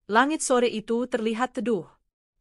Langit sore itu terlihat teduh.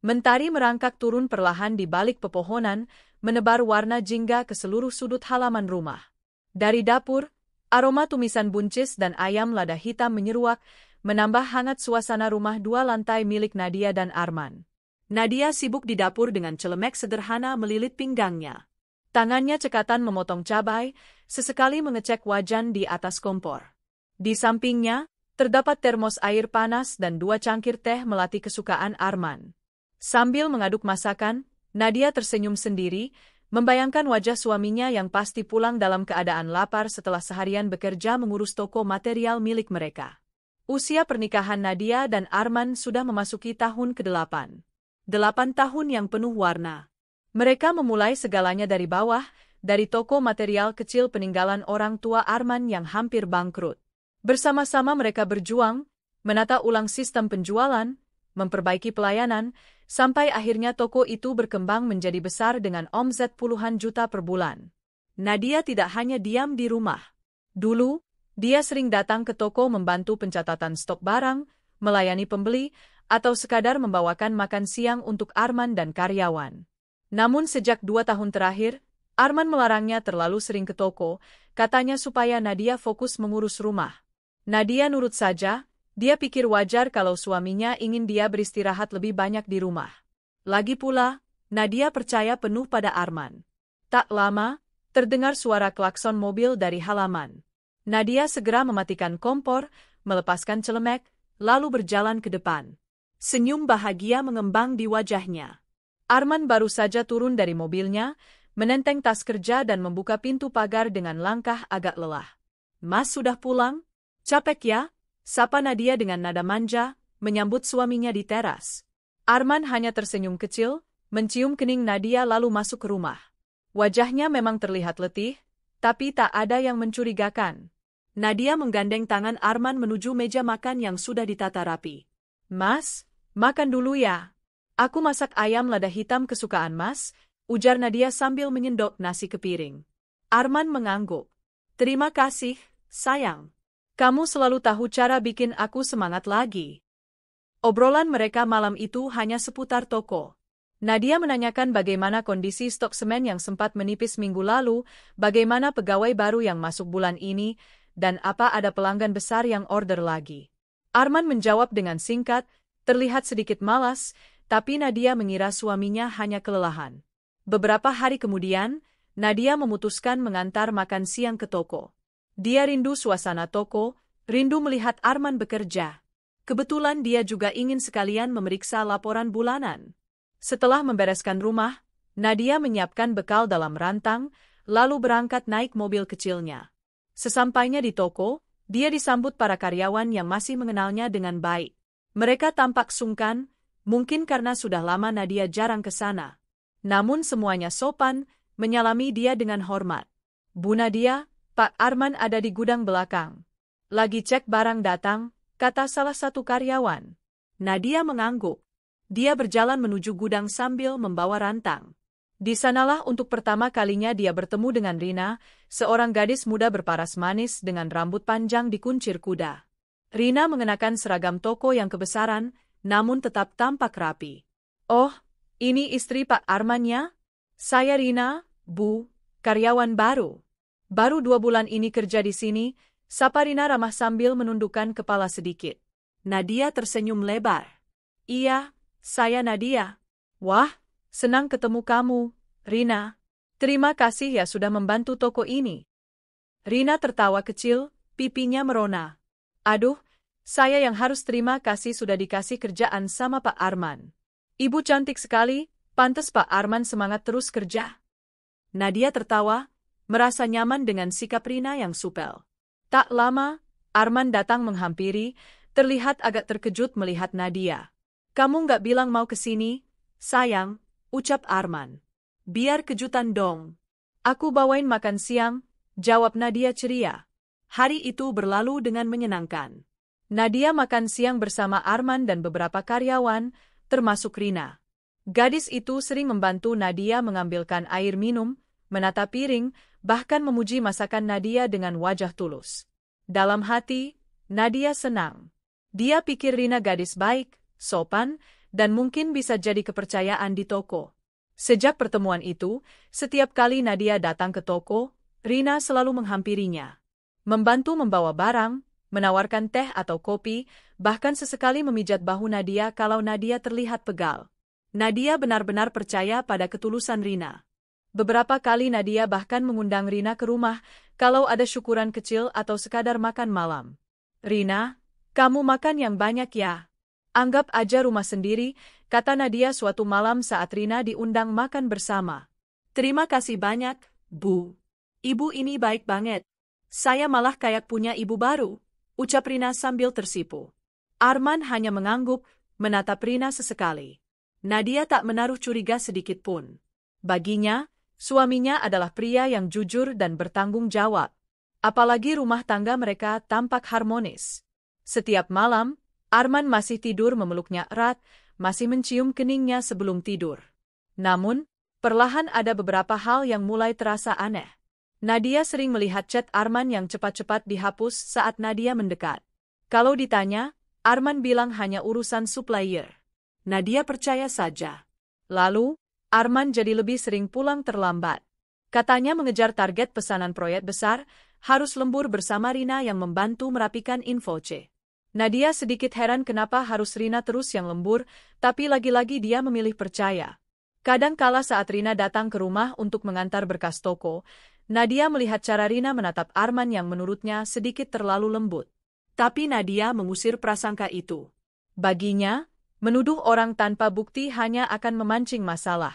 Mentari merangkak turun perlahan di balik pepohonan, menebar warna jingga ke seluruh sudut halaman rumah. Dari dapur, aroma tumisan buncis dan ayam lada hitam menyeruak, menambah hangat suasana rumah 2 lantai milik Nadia dan Arman. Nadia sibuk di dapur dengan celemek sederhana melilit pinggangnya. Tangannya cekatan memotong cabai, sesekali mengecek wajan di atas kompor. Di sampingnya, terdapat termos air panas dan 2 cangkir teh melati kesukaan Arman. Sambil mengaduk masakan, Nadia tersenyum sendiri, membayangkan wajah suaminya yang pasti pulang dalam keadaan lapar setelah seharian bekerja mengurus toko material milik mereka. Usia pernikahan Nadia dan Arman sudah memasuki tahun ke-8. 8 tahun yang penuh warna. Mereka memulai segalanya dari bawah, dari toko material kecil peninggalan orang tua Arman yang hampir bangkrut. Bersama-sama mereka berjuang, menata ulang sistem penjualan, memperbaiki pelayanan, sampai akhirnya toko itu berkembang menjadi besar dengan omset puluhan juta per bulan. Nadia tidak hanya diam di rumah. Dulu, dia sering datang ke toko membantu pencatatan stok barang, melayani pembeli, atau sekadar membawakan makan siang untuk Arman dan karyawan. Namun sejak 2 tahun terakhir, Arman melarangnya terlalu sering ke toko, katanya supaya Nadia fokus mengurus rumah. Nadia nurut saja. Dia pikir wajar kalau suaminya ingin dia beristirahat lebih banyak di rumah. Lagi pula, Nadia percaya penuh pada Arman. Tak lama, terdengar suara klakson mobil dari halaman. Nadia segera mematikan kompor, melepaskan celemek, lalu berjalan ke depan. Senyum bahagia mengembang di wajahnya. Arman baru saja turun dari mobilnya, menenteng tas kerja dan membuka pintu pagar dengan langkah agak lelah. "Mas sudah pulang? Capek ya?" Sapa Nadia dengan nada manja, menyambut suaminya di teras. Arman hanya tersenyum kecil, mencium kening Nadia lalu masuk ke rumah. Wajahnya memang terlihat letih, tapi tak ada yang mencurigakan. Nadia menggandeng tangan Arman menuju meja makan yang sudah ditata rapi. "Mas, makan dulu ya. Aku masak ayam lada hitam kesukaan Mas," ujar Nadia sambil menyendok nasi ke piring. Arman mengangguk. "Terima kasih, sayang. Kamu selalu tahu cara bikin aku semangat lagi." Obrolan mereka malam itu hanya seputar toko. Nadia menanyakan bagaimana kondisi stok semen yang sempat menipis minggu lalu, bagaimana pegawai baru yang masuk bulan ini, dan apa ada pelanggan besar yang order lagi. Arman menjawab dengan singkat, terlihat sedikit malas, tapi Nadia mengira suaminya hanya kelelahan. Beberapa hari kemudian, Nadia memutuskan mengantar makan siang ke toko. Dia rindu suasana toko, rindu melihat Arman bekerja. Kebetulan dia juga ingin sekalian memeriksa laporan bulanan. Setelah membereskan rumah, Nadia menyiapkan bekal dalam rantang, lalu berangkat naik mobil kecilnya. Sesampainya di toko, dia disambut para karyawan yang masih mengenalnya dengan baik. Mereka tampak sungkan, mungkin karena sudah lama Nadia jarang ke sana. Namun semuanya sopan, menyalami dia dengan hormat. "Bu Nadia, Pak Arman ada di gudang belakang. Lagi cek barang datang," kata salah satu karyawan. Nadia mengangguk. Dia berjalan menuju gudang sambil membawa rantang. Di sanalah untuk pertama kalinya dia bertemu dengan Rina, seorang gadis muda berparas manis dengan rambut panjang dikuncir kuda. Rina mengenakan seragam toko yang kebesaran, namun tetap tampak rapi. "Oh, ini istri Pak Arman ya? Saya Rina, Bu, karyawan baru. Baru 2 bulan ini kerja di sini," sapa Rina ramah sambil menundukkan kepala sedikit. Nadia tersenyum lebar. "Iya, saya Nadia." "Wah, senang ketemu kamu, Rina. Terima kasih ya sudah membantu toko ini." Rina tertawa kecil, pipinya merona. "Aduh, saya yang harus terima kasih sudah dikasih kerjaan sama Pak Arman. Ibu cantik sekali, pantes Pak Arman semangat terus kerja." Nadia tertawa, merasa nyaman dengan sikap Rina yang supel. Tak lama, Arman datang menghampiri, terlihat agak terkejut melihat Nadia. "Kamu nggak bilang mau ke sini, sayang," ucap Arman. "Biar kejutan dong." "Aku bawain makan siang," jawab Nadia ceria. Hari itu berlalu dengan menyenangkan. Nadia makan siang bersama Arman dan beberapa karyawan, termasuk Rina. Gadis itu sering membantu Nadia mengambilkan air minum, menata piring, bahkan memuji masakan Nadia dengan wajah tulus. Dalam hati, Nadia senang. Dia pikir Rina gadis baik, sopan, dan mungkin bisa jadi kepercayaan di toko. Sejak pertemuan itu, setiap kali Nadia datang ke toko, Rina selalu menghampirinya. Membantu membawa barang, menawarkan teh atau kopi, bahkan sesekali memijat bahu Nadia kalau Nadia terlihat pegal. Nadia benar-benar percaya pada ketulusan Rina. Beberapa kali Nadia bahkan mengundang Rina ke rumah kalau ada syukuran kecil atau sekadar makan malam. "Rina, kamu makan yang banyak ya. Anggap aja rumah sendiri," kata Nadia suatu malam saat Rina diundang makan bersama. "Terima kasih banyak, Bu. Ibu ini baik banget. Saya malah kayak punya ibu baru," ucap Rina sambil tersipu. Arman hanya mengangguk, menatap Rina sesekali. Nadia tak menaruh curiga sedikit pun. Baginya, suaminya adalah pria yang jujur dan bertanggung jawab. Apalagi rumah tangga mereka tampak harmonis. Setiap malam, Arman masih tidur memeluknya erat, masih mencium keningnya sebelum tidur. Namun, perlahan ada beberapa hal yang mulai terasa aneh. Nadia sering melihat chat Arman yang cepat-cepat dihapus saat Nadia mendekat. Kalau ditanya, Arman bilang hanya urusan supplier. Nadia percaya saja. Lalu, Arman jadi lebih sering pulang terlambat. Katanya mengejar target pesanan proyek besar, harus lembur bersama Rina yang membantu merapikan info C. Nadia sedikit heran kenapa harus Rina terus yang lembur, tapi lagi-lagi dia memilih percaya. Kadang kala saat Rina datang ke rumah untuk mengantar berkas toko, Nadia melihat cara Rina menatap Arman yang menurutnya sedikit terlalu lembut. Tapi Nadia mengusir prasangka itu. Baginya, menuduh orang tanpa bukti hanya akan memancing masalah.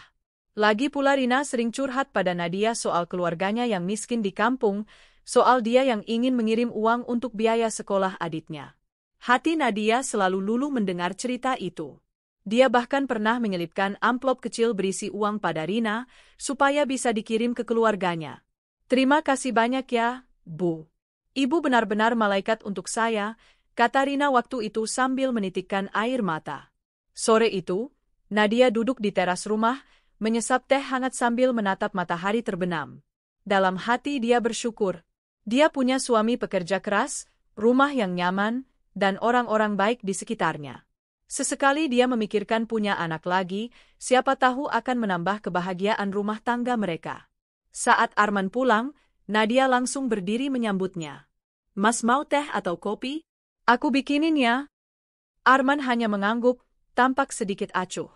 Lagi pula Rina sering curhat pada Nadia soal keluarganya yang miskin di kampung, soal dia yang ingin mengirim uang untuk biaya sekolah adiknya. Hati Nadia selalu luluh mendengar cerita itu. Dia bahkan pernah menyelipkan amplop kecil berisi uang pada Rina, supaya bisa dikirim ke keluarganya. "Terima kasih banyak ya, Bu. Ibu benar-benar malaikat untuk saya," kata Rina waktu itu sambil menitikkan air mata. Sore itu, Nadia duduk di teras rumah, menyesap teh hangat sambil menatap matahari terbenam. Dalam hati dia bersyukur. Dia punya suami pekerja keras, rumah yang nyaman, dan orang-orang baik di sekitarnya. Sesekali dia memikirkan punya anak lagi, siapa tahu akan menambah kebahagiaan rumah tangga mereka. Saat Arman pulang, Nadia langsung berdiri menyambutnya. "Mas mau teh atau kopi? Aku bikinin ya." Arman hanya mengangguk, tampak sedikit acuh.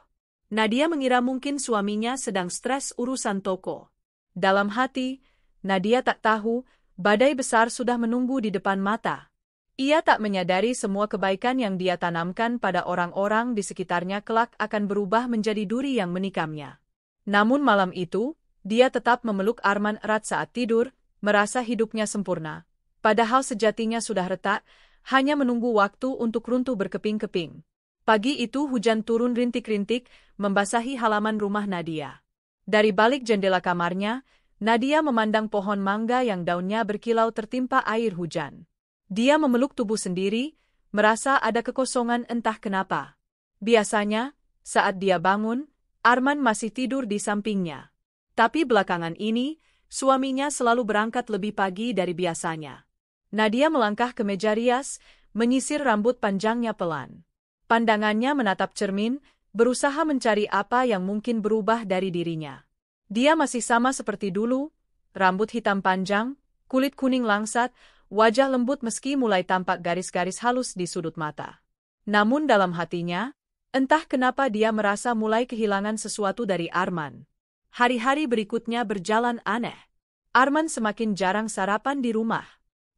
Nadia mengira mungkin suaminya sedang stres urusan toko. Dalam hati, Nadia tak tahu, badai besar sudah menunggu di depan mata. Ia tak menyadari semua kebaikan yang dia tanamkan pada orang-orang di sekitarnya kelak akan berubah menjadi duri yang menikamnya. Namun malam itu, dia tetap memeluk Arman erat saat tidur, merasa hidupnya sempurna. Padahal sejatinya sudah retak, hanya menunggu waktu untuk runtuh berkeping-keping. Pagi itu hujan turun rintik-rintik, membasahi halaman rumah Nadia. Dari balik jendela kamarnya, Nadia memandang pohon mangga yang daunnya berkilau tertimpa air hujan. Dia memeluk tubuh sendiri, merasa ada kekosongan entah kenapa. Biasanya, saat dia bangun, Arman masih tidur di sampingnya. Tapi belakangan ini, suaminya selalu berangkat lebih pagi dari biasanya. Nadia melangkah ke meja rias, menyisir rambut panjangnya pelan. Pandangannya menatap cermin, berusaha mencari apa yang mungkin berubah dari dirinya. Dia masih sama seperti dulu, rambut hitam panjang, kulit kuning langsat, wajah lembut meski mulai tampak garis-garis halus di sudut mata. Namun dalam hatinya, entah kenapa dia merasa mulai kehilangan sesuatu dari Arman. Hari-hari berikutnya berjalan aneh. Arman semakin jarang sarapan di rumah.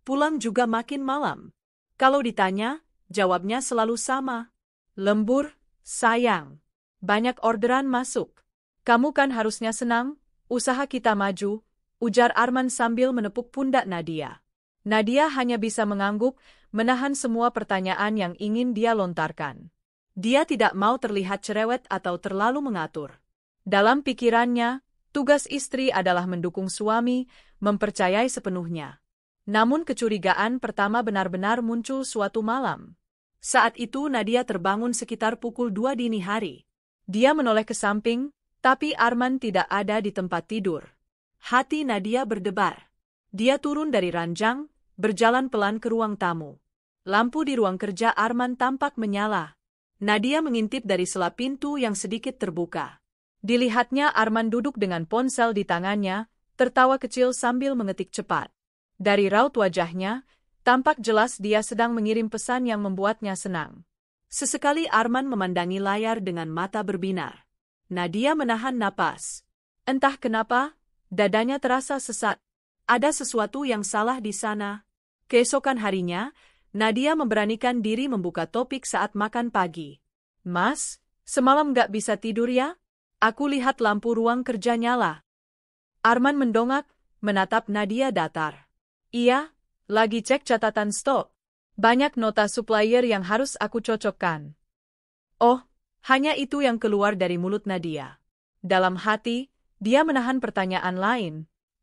Pulang juga makin malam. Kalau ditanya, jawabnya selalu sama. "Lembur, sayang. Banyak orderan masuk. Kamu kan harusnya senang, usaha kita maju," ujar Arman sambil menepuk pundak Nadia. Nadia hanya bisa mengangguk, menahan semua pertanyaan yang ingin dia lontarkan. Dia tidak mau terlihat cerewet atau terlalu mengatur. Dalam pikirannya, tugas istri adalah mendukung suami, mempercayai sepenuhnya. Namun kecurigaan pertama benar-benar muncul suatu malam. Saat itu Nadia terbangun sekitar pukul 2 dini hari. Dia menoleh ke samping, tapi Arman tidak ada di tempat tidur. Hati Nadia berdebar. Dia turun dari ranjang, berjalan pelan ke ruang tamu. lampu di ruang kerja Arman tampak menyala. Nadia mengintip dari sela pintu yang sedikit terbuka. Dilihatnya Arman duduk dengan ponsel di tangannya, tertawa kecil sambil mengetik cepat. Dari raut wajahnya, tampak jelas dia sedang mengirim pesan yang membuatnya senang. Sesekali Arman memandangi layar dengan mata berbinar. Nadia menahan napas. Entah kenapa, dadanya terasa sesak. Ada sesuatu yang salah di sana. Keesokan harinya, Nadia memberanikan diri membuka topik saat makan pagi. Mas, semalam gak bisa tidur ya? Aku lihat lampu ruang kerja nyala. Arman mendongak, menatap Nadia datar. Iya, lagi cek catatan stok. Banyak nota supplier yang harus aku cocokkan. Oh, hanya itu yang keluar dari mulut Nadia. Dalam hati, dia menahan pertanyaan lain.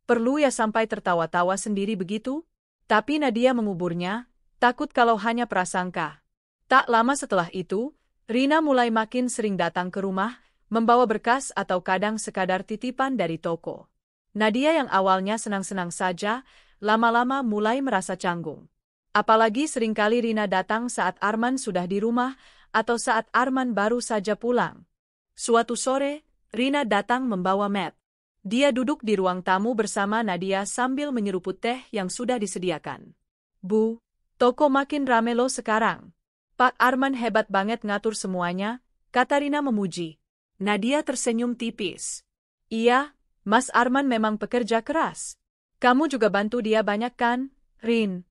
Perlu ya sampai tertawa-tawa sendiri begitu? Tapi Nadia menguburnya, takut kalau hanya prasangka. Tak lama setelah itu, Rina mulai makin sering datang ke rumah, membawa berkas atau kadang sekadar titipan dari toko. Nadia yang awalnya senang-senang saja, lama-lama mulai merasa canggung. Apalagi seringkali Rina datang saat Arman sudah di rumah, atau saat Arman baru saja pulang. Suatu sore, Rina datang membawa Matt. Dia duduk di ruang tamu bersama Nadia sambil menyeruput teh yang sudah disediakan. Bu, toko makin rame loh sekarang. Pak Arman hebat banget ngatur semuanya, kata Rina memuji. Nadia tersenyum tipis. Iya, Mas Arman memang pekerja keras. Kamu juga bantu dia banyak kan, Rin?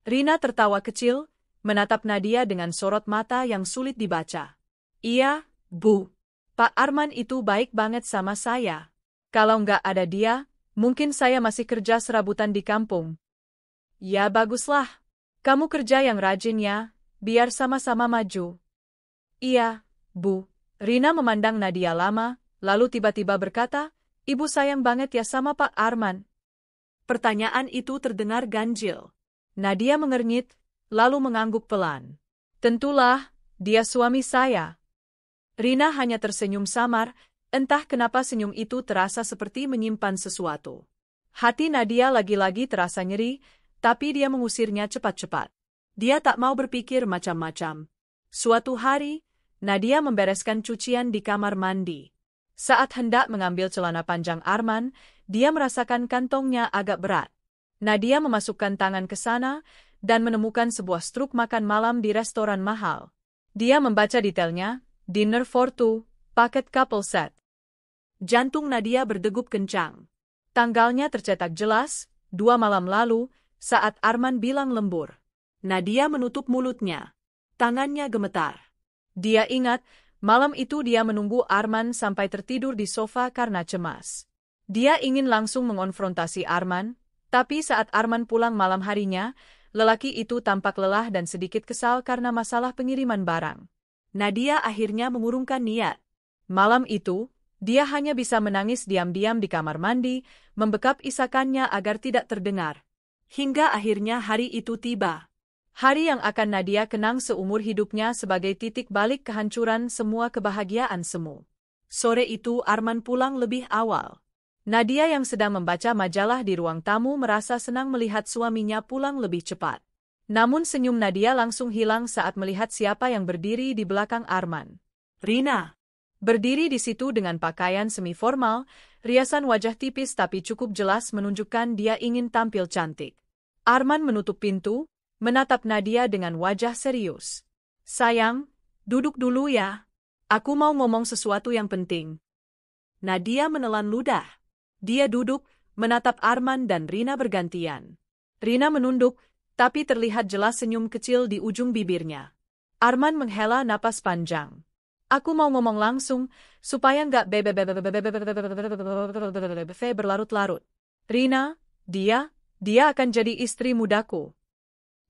Rina tertawa kecil, menatap Nadia dengan sorot mata yang sulit dibaca. Iya, Bu. Pak Arman itu baik banget sama saya. Kalau nggak ada dia, mungkin saya masih kerja serabutan di kampung. Ya baguslah. Kamu kerja yang rajin ya, biar sama-sama maju. Iya, Bu. Rina memandang Nadia lama, lalu tiba-tiba berkata, Ibu sayang banget ya sama Pak Arman. Pertanyaan itu terdengar ganjil. Nadia mengernyit, lalu mengangguk pelan. Tentulah, dia suami saya. Rina hanya tersenyum samar, entah kenapa senyum itu terasa seperti menyimpan sesuatu. Hati Nadia lagi-lagi terasa nyeri, tapi dia mengusirnya cepat-cepat. Dia tak mau berpikir macam-macam. Suatu hari, Nadia membereskan cucian di kamar mandi. Saat hendak mengambil celana panjang Arman, dia merasakan kantongnya agak berat. Nadia memasukkan tangan ke sana dan menemukan sebuah struk makan malam di restoran mahal. Dia membaca detailnya, dinner for two, paket couple set. Jantung Nadia berdegup kencang. Tanggalnya tercetak jelas, 2 malam lalu, saat Arman bilang lembur. Nadia menutup mulutnya. Tangannya gemetar. Dia ingat, malam itu dia menunggu Arman sampai tertidur di sofa karena cemas. Dia ingin langsung mengonfrontasi Arman, tapi saat Arman pulang malam harinya, lelaki itu tampak lelah dan sedikit kesal karena masalah pengiriman barang. Nadia akhirnya mengurungkan niat. Malam itu, dia hanya bisa menangis diam-diam di kamar mandi, membekap isakannya agar tidak terdengar. Hingga akhirnya hari itu tiba. Hari yang akan Nadia kenang seumur hidupnya sebagai titik balik kehancuran semua kebahagiaan semu. Sore itu Arman pulang lebih awal. Nadia yang sedang membaca majalah di ruang tamu merasa senang melihat suaminya pulang lebih cepat. Namun senyum Nadia langsung hilang saat melihat siapa yang berdiri di belakang Arman. Rina. Berdiri di situ dengan pakaian semi-formal, riasan wajah tipis tapi cukup jelas menunjukkan dia ingin tampil cantik. Arman menutup pintu, menatap Nadia dengan wajah serius. Sayang, duduk dulu ya. Aku mau ngomong sesuatu yang penting. Nadia menelan ludah. Dia duduk, menatap Arman dan Rina bergantian. Rina menunduk, tapi terlihat jelas senyum kecil di ujung bibirnya. Arman menghela napas panjang. Aku mau ngomong langsung, supaya nggak berlarut-larut. Rina, dia akan jadi istri mudaku.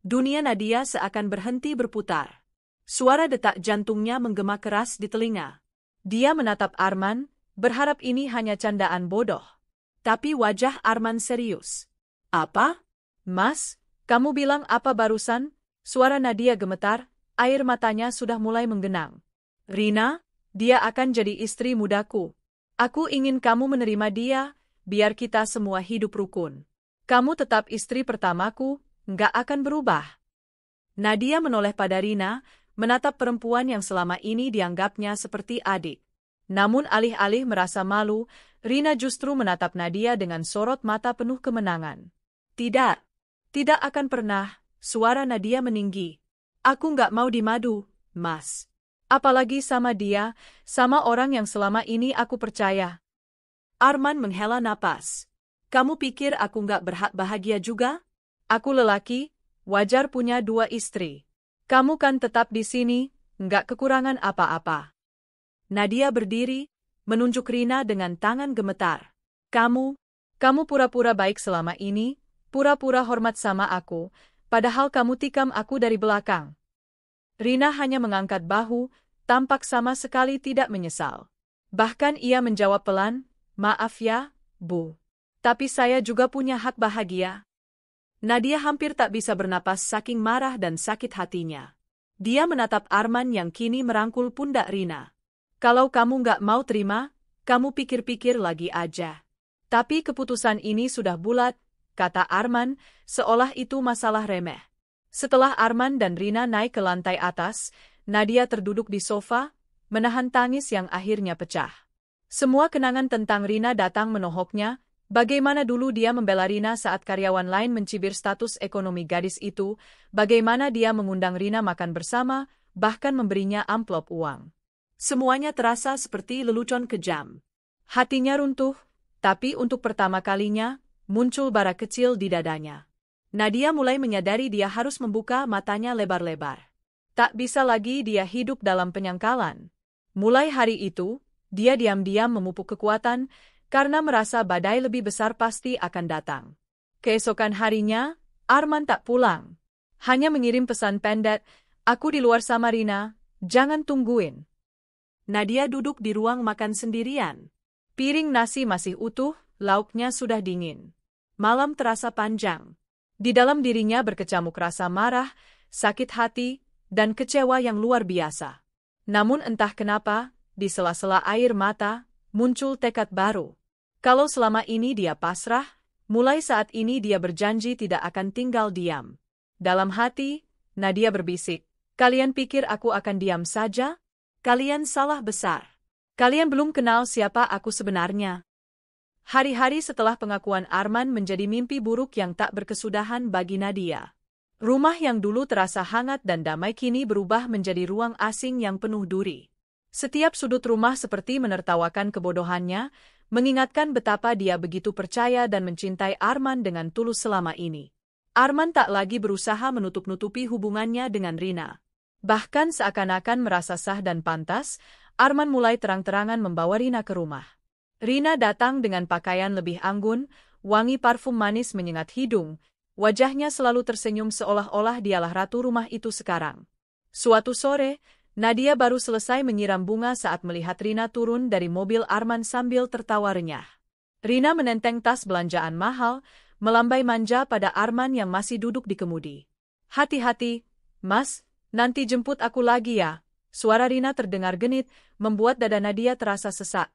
Dunia Nadia seakan berhenti berputar. Suara detak jantungnya menggema keras di telinga. Dia menatap Arman, berharap ini hanya candaan bodoh. Tapi wajah Arman serius. Apa? Mas, kamu bilang apa barusan? Suara Nadia gemetar, air matanya sudah mulai menggenang. Rina, dia akan jadi istri mudaku. Aku ingin kamu menerima dia, biar kita semua hidup rukun. Kamu tetap istri pertamaku, nggak akan berubah. Nadia menoleh pada Rina, menatap perempuan yang selama ini dianggapnya seperti adik. Namun alih-alih merasa malu, Rina justru menatap Nadia dengan sorot mata penuh kemenangan. Tidak, tidak akan pernah, suara Nadia meninggi. Aku nggak mau dimadu, Mas. Apalagi sama dia, sama orang yang selama ini aku percaya. Arman menghela napas. Kamu pikir aku nggak berhak bahagia juga? Aku lelaki, wajar punya 2 istri. Kamu kan tetap di sini, nggak kekurangan apa-apa. Nadia berdiri, menunjuk Rina dengan tangan gemetar. Kamu pura-pura baik selama ini, pura-pura hormat sama aku, padahal kamu tikam aku dari belakang. Rina hanya mengangkat bahu, tampak sama sekali tidak menyesal. Bahkan ia menjawab pelan, maaf ya, Bu. Tapi saya juga punya hak bahagia. Nadia hampir tak bisa bernapas saking marah dan sakit hatinya. Dia menatap Arman yang kini merangkul pundak Rina. Kalau kamu nggak mau terima, kamu pikir-pikir lagi aja. Tapi keputusan ini sudah bulat, kata Arman, seolah itu masalah remeh. Setelah Arman dan Rina naik ke lantai atas, Nadia terduduk di sofa, menahan tangis yang akhirnya pecah. Semua kenangan tentang Rina datang menohoknya, bagaimana dulu dia membela Rina saat karyawan lain mencibir status ekonomi gadis itu, bagaimana dia mengundang Rina makan bersama, bahkan memberinya amplop uang. Semuanya terasa seperti lelucon kejam. Hatinya runtuh, tapi untuk pertama kalinya, muncul bara kecil di dadanya. Nadia mulai menyadari dia harus membuka matanya lebar-lebar. Tak bisa lagi dia hidup dalam penyangkalan. Mulai hari itu, dia diam-diam memupuk kekuatan, karena merasa badai lebih besar pasti akan datang. Keesokan harinya, Arman tak pulang. Hanya mengirim pesan pendek, aku di luar sama Rina, jangan tungguin. Nadia duduk di ruang makan sendirian. Piring nasi masih utuh, lauknya sudah dingin. Malam terasa panjang. Di dalam dirinya berkecamuk rasa marah, sakit hati, dan kecewa yang luar biasa. Namun entah kenapa, di sela-sela air mata, muncul tekad baru. Kalau selama ini dia pasrah, mulai saat ini dia berjanji tidak akan tinggal diam. Dalam hati, Nadia berbisik, kalian pikir aku akan diam saja? Kalian salah besar. Kalian belum kenal siapa aku sebenarnya. Hari-hari setelah pengakuan Arman menjadi mimpi buruk yang tak berkesudahan bagi Nadia. Rumah yang dulu terasa hangat dan damai kini berubah menjadi ruang asing yang penuh duri. Setiap sudut rumah seperti menertawakan kebodohannya, mengingatkan betapa dia begitu percaya dan mencintai Arman dengan tulus selama ini. Arman tak lagi berusaha menutup-nutupi hubungannya dengan Rina. Bahkan seakan-akan merasa sah dan pantas, Arman mulai terang-terangan membawa Rina ke rumah. Rina datang dengan pakaian lebih anggun, wangi parfum manis menyengat hidung, wajahnya selalu tersenyum seolah-olah dialah ratu rumah itu sekarang. Suatu sore, Nadia baru selesai menyiram bunga saat melihat Rina turun dari mobil Arman sambil tertawa renyah. Rina menenteng tas belanjaan mahal, melambai manja pada Arman yang masih duduk di kemudi. Hati-hati, Mas. Nanti jemput aku lagi ya. Suara Rina terdengar genit, membuat dada Nadia terasa sesak.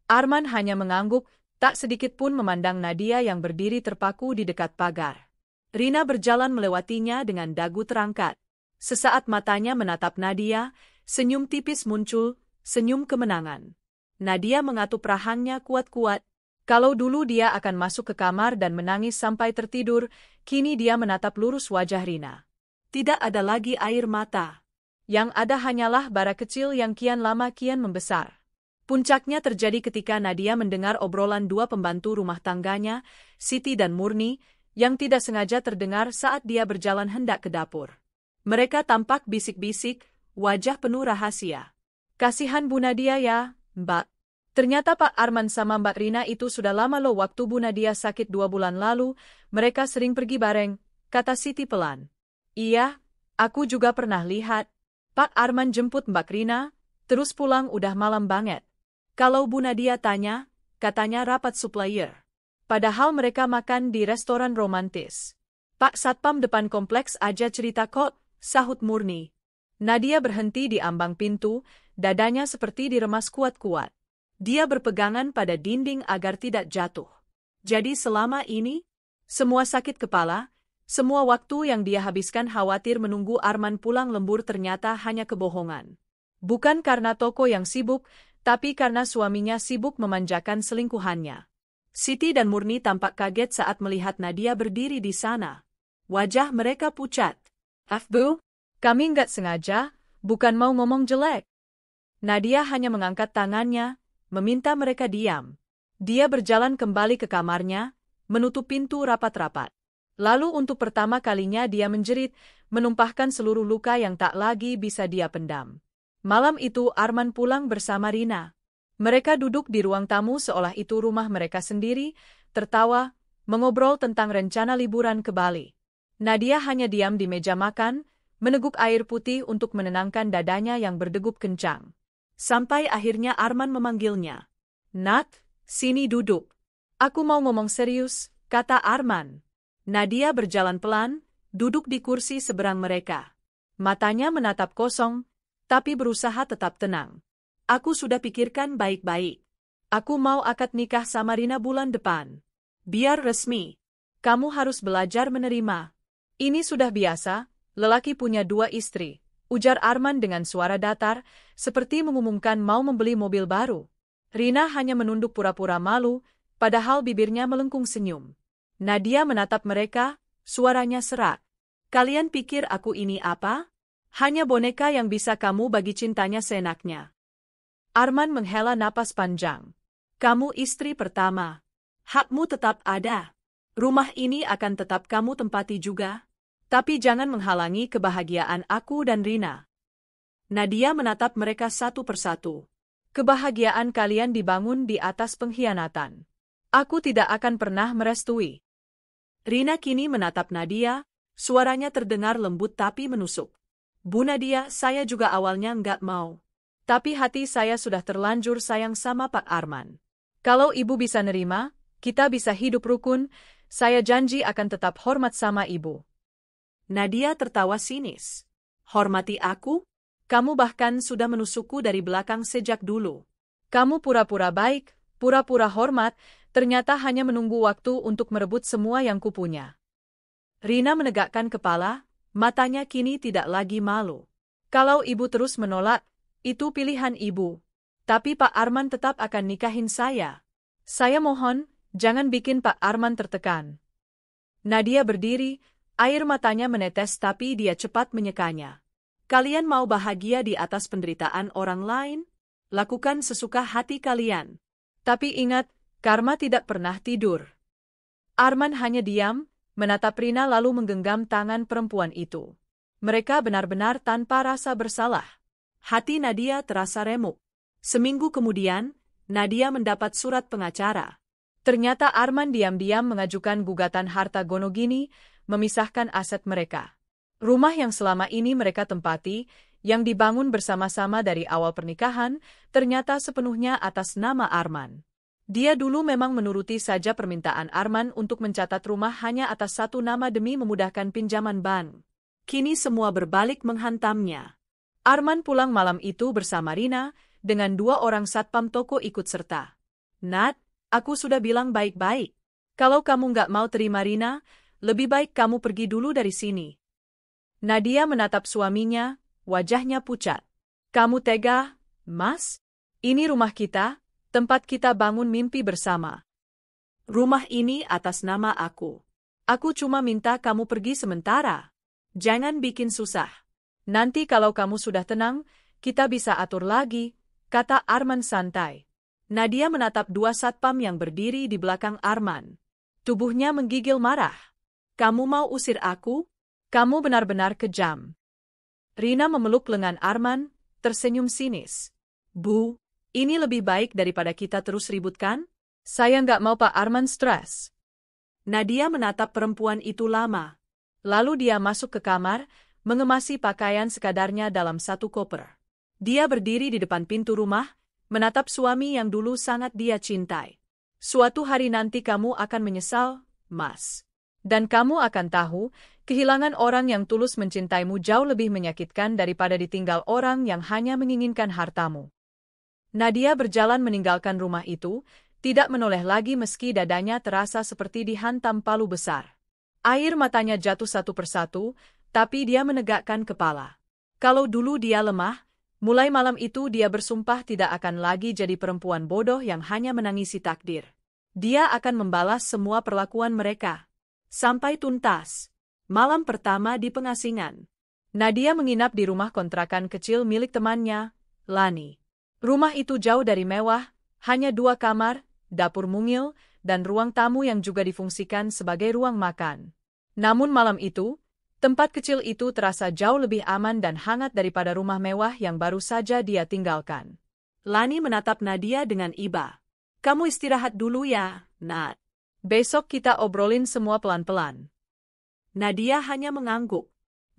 Arman hanya mengangguk, tak sedikit pun memandang Nadia yang berdiri terpaku di dekat pagar. Rina berjalan melewatinya dengan dagu terangkat. Sesaat matanya menatap Nadia, senyum tipis muncul, senyum kemenangan. Nadia mengatup rahangnya kuat-kuat. Kalau dulu dia akan masuk ke kamar dan menangis sampai tertidur, kini dia menatap lurus wajah Rina. Tidak ada lagi air mata. Yang ada hanyalah bara kecil yang kian lama kian membesar. Puncaknya terjadi ketika Nadia mendengar obrolan 2 pembantu rumah tangganya, Siti dan Murni, yang tidak sengaja terdengar saat dia berjalan hendak ke dapur. Mereka tampak bisik-bisik, wajah penuh rahasia. Kasihan Bu Nadia ya, Mbak. Ternyata Pak Arman sama Mbak Rina itu sudah lama loh waktu Bu Nadia sakit 2 bulan lalu, mereka sering pergi bareng, kata Siti pelan. Iya, aku juga pernah lihat. Pak Arman jemput Mbak Rina, terus pulang udah malam banget. Kalau Bu Nadia tanya, katanya rapat supplier. Padahal mereka makan di restoran romantis. Pak Satpam depan kompleks aja cerita kok, sahut Murni. Nadia berhenti di ambang pintu, dadanya seperti diremas kuat-kuat. Dia berpegangan pada dinding agar tidak jatuh. Jadi selama ini, semua sakit kepala, Semua waktu yang dia habiskan khawatir menunggu Arman pulang lembur ternyata hanya kebohongan. Bukan karena Toko yang sibuk, tapi karena suaminya sibuk memanjakan selingkuhannya. Siti dan Murni tampak kaget saat melihat Nadia berdiri di sana. Wajah mereka pucat. Bu, kami nggak sengaja, bukan mau ngomong jelek. Nadia hanya mengangkat tangannya, meminta mereka diam. Dia berjalan kembali ke kamarnya, menutup pintu rapat-rapat. Lalu untuk pertama kalinya dia menjerit, menumpahkan seluruh luka yang tak lagi bisa dia pendam. Malam itu Arman pulang bersama Rina. Mereka duduk di ruang tamu seolah itu rumah mereka sendiri, tertawa, mengobrol tentang rencana liburan ke Bali. Nadia hanya diam di meja makan, meneguk air putih untuk menenangkan dadanya yang berdegup kencang. Sampai akhirnya Arman memanggilnya. Nat, sini duduk. Aku mau ngomong serius, kata Arman. Nadia berjalan pelan, duduk di kursi seberang mereka. Matanya menatap kosong, tapi berusaha tetap tenang. Aku sudah pikirkan baik-baik. Aku mau akad nikah sama Rina bulan depan. Biar resmi. Kamu harus belajar menerima. Ini sudah biasa, lelaki punya 2 istri, ujar Arman dengan suara datar, seperti mengumumkan mau membeli mobil baru. Rina hanya menunduk pura-pura malu, padahal bibirnya melengkung senyum. Nadia menatap mereka, suaranya serak. Kalian pikir aku ini apa? Hanya boneka yang bisa kamu bagi cintanya seenaknya. Arman menghela napas panjang. Kamu istri pertama. Hakmu tetap ada. Rumah ini akan tetap kamu tempati juga. Tapi jangan menghalangi kebahagiaan aku dan Rina. Nadia menatap mereka satu persatu. Kebahagiaan kalian dibangun di atas pengkhianatan. Aku tidak akan pernah merestui. Rina kini menatap Nadia, suaranya terdengar lembut tapi menusuk. Bu Nadia, saya juga awalnya nggak mau. Tapi hati saya sudah terlanjur sayang sama Pak Arman. Kalau ibu bisa nerima, kita bisa hidup rukun, saya janji akan tetap hormat sama ibu. Nadia tertawa sinis. Hormati aku? Kamu bahkan sudah menusukku dari belakang sejak dulu. Kamu pura-pura baik, pura-pura hormat, ternyata hanya menunggu waktu untuk merebut semua yang kupunya. Rina menegakkan kepala, matanya kini tidak lagi malu. Kalau ibu terus menolak, itu pilihan ibu. Tapi Pak Arman tetap akan nikahin saya. Saya mohon, jangan bikin Pak Arman tertekan. Nadia berdiri, air matanya menetes tapi dia cepat menyekanya. Kalian mau bahagia di atas penderitaan orang lain? Lakukan sesuka hati kalian. Tapi ingat, karma tidak pernah tidur. Arman hanya diam, menatap Rina lalu menggenggam tangan perempuan itu. Mereka benar-benar tanpa rasa bersalah. Hati Nadia terasa remuk. Seminggu kemudian, Nadia mendapat surat pengacara. Ternyata Arman diam-diam mengajukan gugatan harta gonogini, memisahkan aset mereka. Rumah yang selama ini mereka tempati, yang dibangun bersama-sama dari awal pernikahan, ternyata sepenuhnya atas nama Arman. Dia dulu memang menuruti saja permintaan Arman untuk mencatat rumah hanya atas satu nama demi memudahkan pinjaman bank. Kini semua berbalik menghantamnya. Arman pulang malam itu bersama Rina, dengan 2 orang satpam toko ikut serta. Nat, aku sudah bilang baik-baik. Kalau kamu nggak mau terima Rina, lebih baik kamu pergi dulu dari sini. Nadia menatap suaminya, wajahnya pucat. Kamu tega, Mas? Ini rumah kita, tempat kita bangun mimpi bersama. Rumah ini atas nama aku. Aku cuma minta kamu pergi sementara. Jangan bikin susah. Nanti kalau kamu sudah tenang, kita bisa atur lagi, kata Arman santai. Nadia menatap 2 satpam yang berdiri di belakang Arman. Tubuhnya menggigil marah. Kamu mau usir aku? Kamu benar-benar kejam. Rina memeluk lengan Arman, tersenyum sinis. Bu, ini lebih baik daripada kita terus ributkan? Saya nggak mau Pak Arman stres. Nadia menatap perempuan itu lama. Lalu dia masuk ke kamar, mengemasi pakaian sekadarnya dalam satu koper. Dia berdiri di depan pintu rumah, menatap suami yang dulu sangat dia cintai. Suatu hari nanti kamu akan menyesal, Mas. Dan kamu akan tahu, kehilangan orang yang tulus mencintaimu jauh lebih menyakitkan daripada ditinggal orang yang hanya menginginkan hartamu. Nadia berjalan meninggalkan rumah itu, tidak menoleh lagi meski dadanya terasa seperti dihantam palu besar. Air matanya jatuh satu persatu, tapi dia menegakkan kepala. Kalau dulu dia lemah, mulai malam itu dia bersumpah tidak akan lagi jadi perempuan bodoh yang hanya menangisi takdir. Dia akan membalas semua perlakuan mereka. Sampai tuntas. Malam pertama di pengasingan. Nadia menginap di rumah kontrakan kecil milik temannya, Lani. Rumah itu jauh dari mewah, hanya 2 kamar, dapur mungil, dan ruang tamu yang juga difungsikan sebagai ruang makan. Namun malam itu, tempat kecil itu terasa jauh lebih aman dan hangat daripada rumah mewah yang baru saja dia tinggalkan. Lani menatap Nadia dengan iba. Kamu istirahat dulu ya, Nat. Besok kita obrolin semua pelan-pelan. Nadia hanya mengangguk.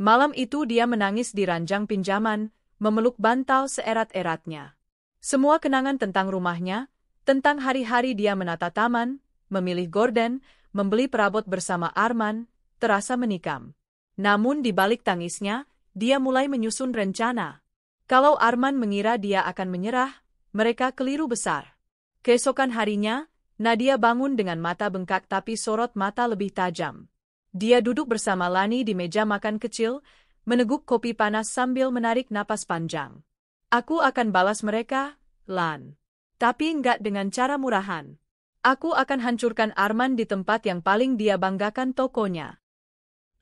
Malam itu dia menangis di ranjang pinjaman, memeluk bantal seerat-eratnya. Semua kenangan tentang rumahnya, tentang hari-hari dia menata taman, memilih gorden, membeli perabot bersama Arman, terasa menikam. Namun di balik tangisnya, dia mulai menyusun rencana. Kalau Arman mengira dia akan menyerah, mereka keliru besar. Keesokan harinya, Nadia bangun dengan mata bengkak tapi sorot mata lebih tajam. Dia duduk bersama Lani di meja makan kecil, meneguk kopi panas sambil menarik napas panjang. Aku akan balas mereka, Lan. Tapi enggak dengan cara murahan. Aku akan hancurkan Arman di tempat yang paling dia banggakan, tokonya.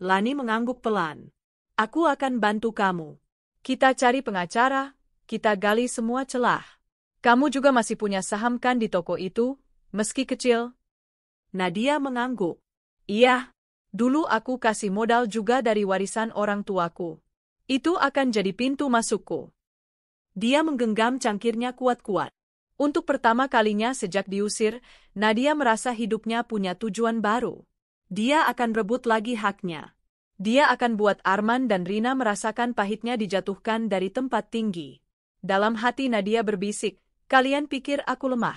Lani mengangguk pelan. Aku akan bantu kamu. Kita cari pengacara, kita gali semua celah. Kamu juga masih punya saham kan di toko itu, meski kecil? Nadia mengangguk. Iya, dulu aku kasih modal juga dari warisan orang tuaku. Itu akan jadi pintu masukku. Dia menggenggam cangkirnya kuat-kuat. Untuk pertama kalinya sejak diusir, Nadia merasa hidupnya punya tujuan baru. Dia akan rebut lagi haknya. Dia akan buat Arman dan Rina merasakan pahitnya dijatuhkan dari tempat tinggi. Dalam hati Nadia berbisik, kalian pikir aku lemah?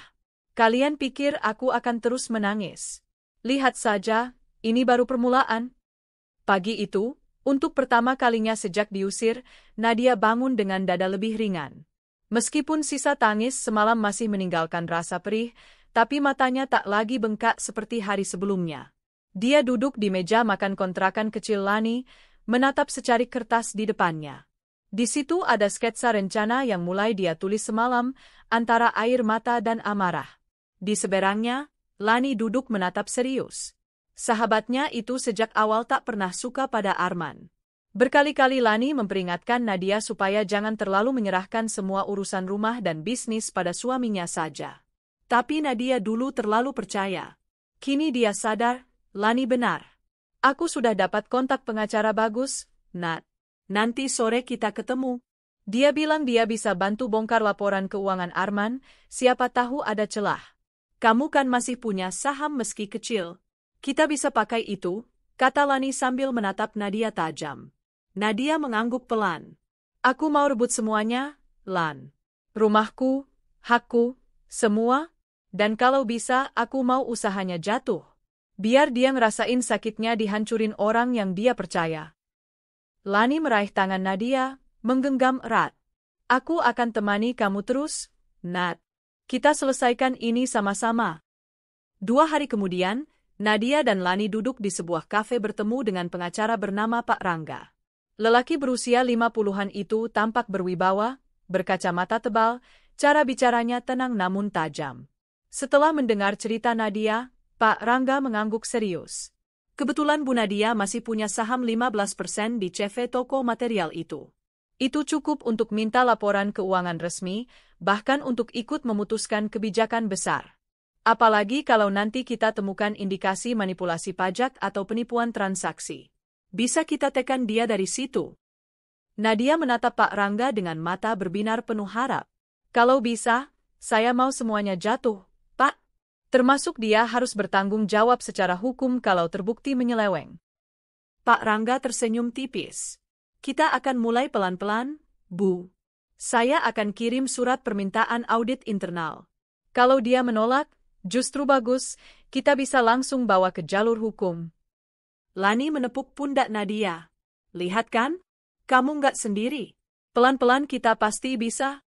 Kalian pikir aku akan terus menangis? Lihat saja, ini baru permulaan. Pagi itu, untuk pertama kalinya sejak diusir, Nadia bangun dengan dada lebih ringan. Meskipun sisa tangis semalam masih meninggalkan rasa perih, tapi matanya tak lagi bengkak seperti hari sebelumnya. Dia duduk di meja makan kontrakan kecil Lani, menatap secari kertas di depannya. Di situ ada sketsa rencana yang mulai dia tulis semalam, antara air mata dan amarah. Di seberangnya, Lani duduk menatap serius. Sahabatnya itu sejak awal tak pernah suka pada Arman. Berkali-kali Lani memperingatkan Nadia supaya jangan terlalu menyerahkan semua urusan rumah dan bisnis pada suaminya saja. Tapi Nadia dulu terlalu percaya. Kini dia sadar, Lani benar. Aku sudah dapat kontak pengacara bagus, Nat. Nanti sore kita ketemu. Dia bilang dia bisa bantu bongkar laporan keuangan Arman, siapa tahu ada celah. Kamu kan masih punya saham meski kecil. Kita bisa pakai itu, kata Lani sambil menatap Nadia tajam. Nadia mengangguk pelan. Aku mau rebut semuanya, Lan. Rumahku, hakku, semua, dan kalau bisa aku mau usahanya jatuh. Biar dia ngerasain sakitnya dihancurin orang yang dia percaya. Lani meraih tangan Nadia, menggenggam erat. Aku akan temani kamu terus, Nat. Kita selesaikan ini sama-sama. 2 hari kemudian, Nadia dan Lani duduk di sebuah kafe bertemu dengan pengacara bernama Pak Rangga. Lelaki berusia 50-an itu tampak berwibawa, berkacamata tebal, cara bicaranya tenang namun tajam. Setelah mendengar cerita Nadia, Pak Rangga mengangguk serius. Kebetulan Bu Nadia masih punya saham 15% di CV toko material itu. Itu cukup untuk minta laporan keuangan resmi, bahkan untuk ikut memutuskan kebijakan besar. Apalagi kalau nanti kita temukan indikasi manipulasi pajak atau penipuan transaksi. Bisa kita tekan dia dari situ. Nadia menatap Pak Rangga dengan mata berbinar penuh harap. Kalau bisa, saya mau semuanya jatuh, Pak. Termasuk dia harus bertanggung jawab secara hukum kalau terbukti menyeleweng. Pak Rangga tersenyum tipis. Kita akan mulai pelan-pelan, Bu. Saya akan kirim surat permintaan audit internal. Kalau dia menolak, justru bagus, kita bisa langsung bawa ke jalur hukum. Lani menepuk pundak Nadia. Lihat kan? Kamu nggak sendiri. Pelan-pelan kita pasti bisa.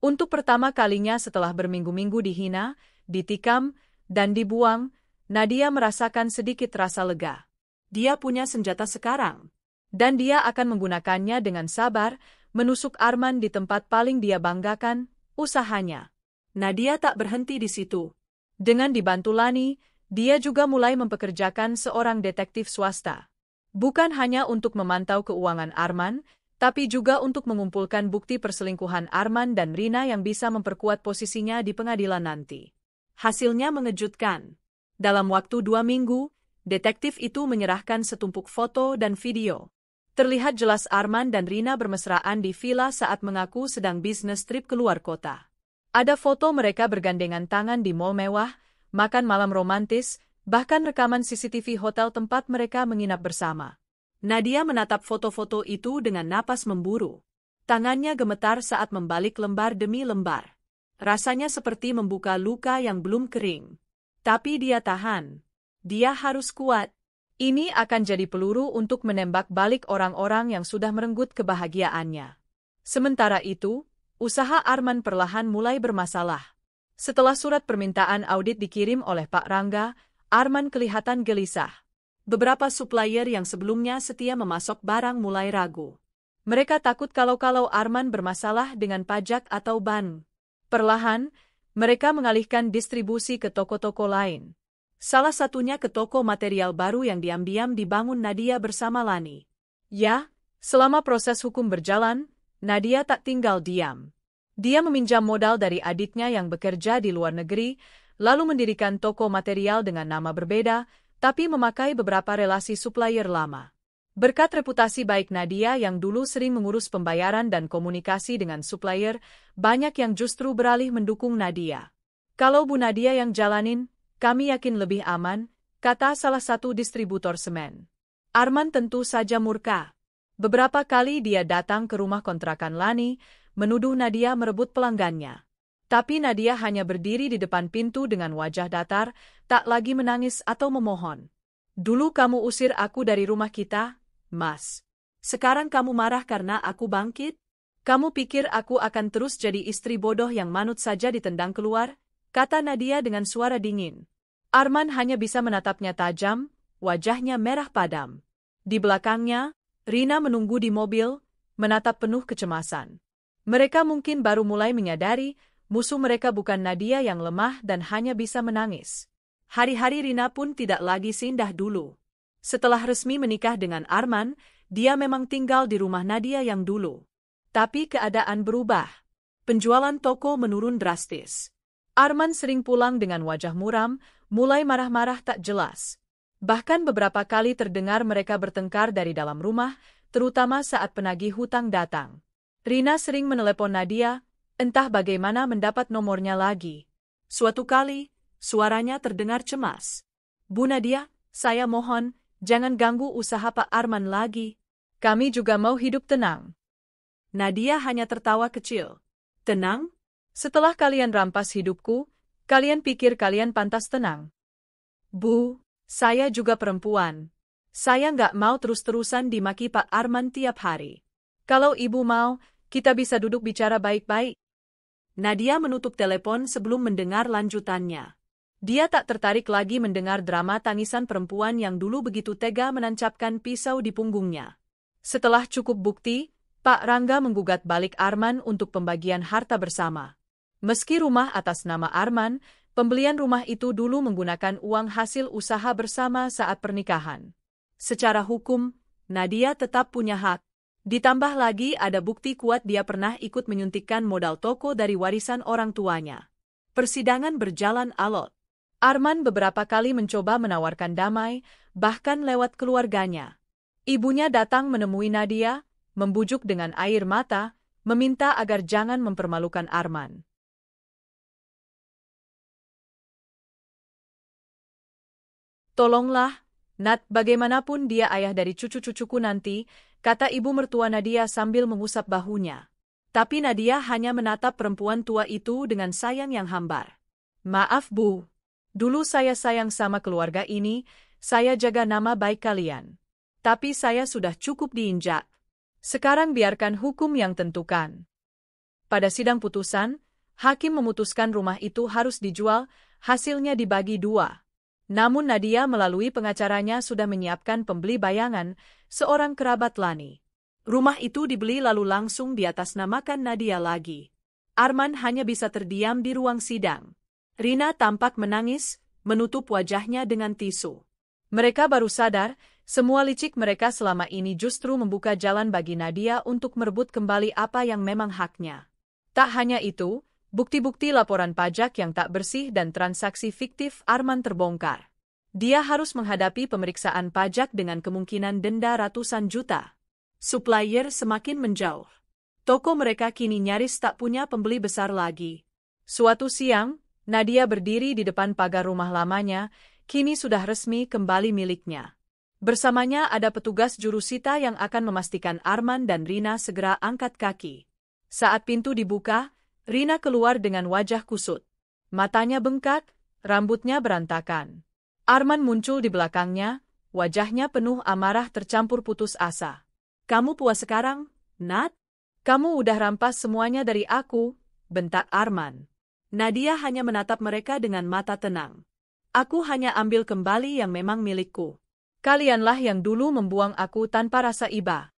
Untuk pertama kalinya setelah berminggu-minggu dihina, ditikam, dan dibuang, Nadia merasakan sedikit rasa lega. Dia punya senjata sekarang. Dan dia akan menggunakannya dengan sabar, menusuk Arman di tempat paling dia banggakan, usahanya. Nadia tak berhenti di situ. Dengan dibantu Lani, dia juga mulai mempekerjakan seorang detektif swasta. Bukan hanya untuk memantau keuangan Arman, tapi juga untuk mengumpulkan bukti perselingkuhan Arman dan Rina yang bisa memperkuat posisinya di pengadilan nanti. Hasilnya mengejutkan. Dalam waktu 2 minggu, detektif itu menyerahkan setumpuk foto dan video. Terlihat jelas Arman dan Rina bermesraan di villa saat mengaku sedang bisnis trip keluar kota. Ada foto mereka bergandengan tangan di mall mewah, makan malam romantis, bahkan rekaman CCTV hotel tempat mereka menginap bersama. Nadia menatap foto-foto itu dengan napas memburu. Tangannya gemetar saat membalik lembar demi lembar. Rasanya seperti membuka luka yang belum kering. Tapi dia tahan. Dia harus kuat. Ini akan jadi peluru untuk menembak balik orang-orang yang sudah merenggut kebahagiaannya. Sementara itu, usaha Arman perlahan mulai bermasalah. Setelah surat permintaan audit dikirim oleh Pak Rangga, Arman kelihatan gelisah. Beberapa supplier yang sebelumnya setia memasok barang mulai ragu. Mereka takut kalau Arman bermasalah dengan pajak atau ban. Perlahan, mereka mengalihkan distribusi ke toko-toko lain. Salah satunya ke toko material baru yang diam-diam dibangun Nadia bersama Lani. Ya, selama proses hukum berjalan, Nadia tak tinggal diam. Dia meminjam modal dari adiknya yang bekerja di luar negeri, lalu mendirikan toko material dengan nama berbeda, tapi memakai beberapa relasi supplier lama. Berkat reputasi baik Nadia yang dulu sering mengurus pembayaran dan komunikasi dengan supplier, banyak yang justru beralih mendukung Nadia. Kalau Bu Nadia yang jalanin, kami yakin lebih aman, kata salah satu distributor semen. Arman tentu saja murka. Beberapa kali dia datang ke rumah kontrakan Lani, menuduh Nadia merebut pelanggannya. Tapi Nadia hanya berdiri di depan pintu dengan wajah datar, tak lagi menangis atau memohon. Dulu kamu usir aku dari rumah kita, Mas. Sekarang kamu marah karena aku bangkit? Kamu pikir aku akan terus jadi istri bodoh yang manut saja ditendang keluar? Kata Nadia dengan suara dingin. Arman hanya bisa menatapnya tajam, wajahnya merah padam. Di belakangnya, Rina menunggu di mobil, menatap penuh kecemasan. Mereka mungkin baru mulai menyadari, musuh mereka bukan Nadia yang lemah dan hanya bisa menangis. Hari-hari Rina pun tidak lagi seindah dulu. Setelah resmi menikah dengan Arman, dia memang tinggal di rumah Nadia yang dulu. Tapi keadaan berubah. Penjualan toko menurun drastis. Arman sering pulang dengan wajah muram, mulai marah-marah tak jelas. Bahkan beberapa kali terdengar mereka bertengkar dari dalam rumah, terutama saat penagih hutang datang. Rina sering menelepon Nadia, entah bagaimana mendapat nomornya lagi. Suatu kali, suaranya terdengar cemas. Bu Nadia, saya mohon, jangan ganggu usaha Pak Arman lagi. Kami juga mau hidup tenang. Nadia hanya tertawa kecil. Tenang? Setelah kalian rampas hidupku, kalian pikir kalian pantas tenang? Bu, saya juga perempuan. Saya nggak mau terus-terusan dimaki Pak Arman tiap hari. Kalau ibu mau, kita bisa duduk bicara baik-baik. Nadia menutup telepon sebelum mendengar lanjutannya. Dia tak tertarik lagi mendengar drama tangisan perempuan yang dulu begitu tega menancapkan pisau di punggungnya. Setelah cukup bukti, Pak Rangga menggugat balik Arman untuk pembagian harta bersama. Meski rumah atas nama Arman, pembelian rumah itu dulu menggunakan uang hasil usaha bersama saat pernikahan. Secara hukum, Nadia tetap punya hak. Ditambah lagi ada bukti kuat dia pernah ikut menyuntikkan modal toko dari warisan orang tuanya. Persidangan berjalan alot. Arman beberapa kali mencoba menawarkan damai, bahkan lewat keluarganya. Ibunya datang menemui Nadia, membujuk dengan air mata, meminta agar jangan mempermalukan Arman. Tolonglah, Nat, bagaimanapun dia ayah dari cucu-cucuku nanti, kata ibu mertua Nadia sambil mengusap bahunya. Tapi Nadia hanya menatap perempuan tua itu dengan sayang yang hambar. Maaf Bu, dulu saya sayang sama keluarga ini, saya jaga nama baik kalian. Tapi saya sudah cukup diinjak. Sekarang biarkan hukum yang tentukan. Pada sidang putusan, hakim memutuskan rumah itu harus dijual, hasilnya dibagi 2. Namun Nadia melalui pengacaranya sudah menyiapkan pembeli bayangan, seorang kerabat Lani. Rumah itu dibeli lalu langsung diatasnamakan Nadia lagi. Arman hanya bisa terdiam di ruang sidang. Rina tampak menangis, menutup wajahnya dengan tisu. Mereka baru sadar, semua licik mereka selama ini justru membuka jalan bagi Nadia untuk merebut kembali apa yang memang haknya. Tak hanya itu, bukti-bukti laporan pajak yang tak bersih dan transaksi fiktif Arman terbongkar. Dia harus menghadapi pemeriksaan pajak dengan kemungkinan denda ratusan juta. Supplier semakin menjauh. Toko mereka kini nyaris tak punya pembeli besar lagi. Suatu siang, Nadia berdiri di depan pagar rumah lamanya, kini sudah resmi kembali miliknya. Bersamanya ada petugas jurusita yang akan memastikan Arman dan Rina segera angkat kaki. Saat pintu dibuka, Rina keluar dengan wajah kusut. Matanya bengkak, rambutnya berantakan. Arman muncul di belakangnya, wajahnya penuh amarah tercampur putus asa. "Kamu puas sekarang, Nat? Kamu udah rampas semuanya dari aku," bentak Arman. Nadia hanya menatap mereka dengan mata tenang. "Aku hanya ambil kembali yang memang milikku. Kalianlah yang dulu membuang aku tanpa rasa iba."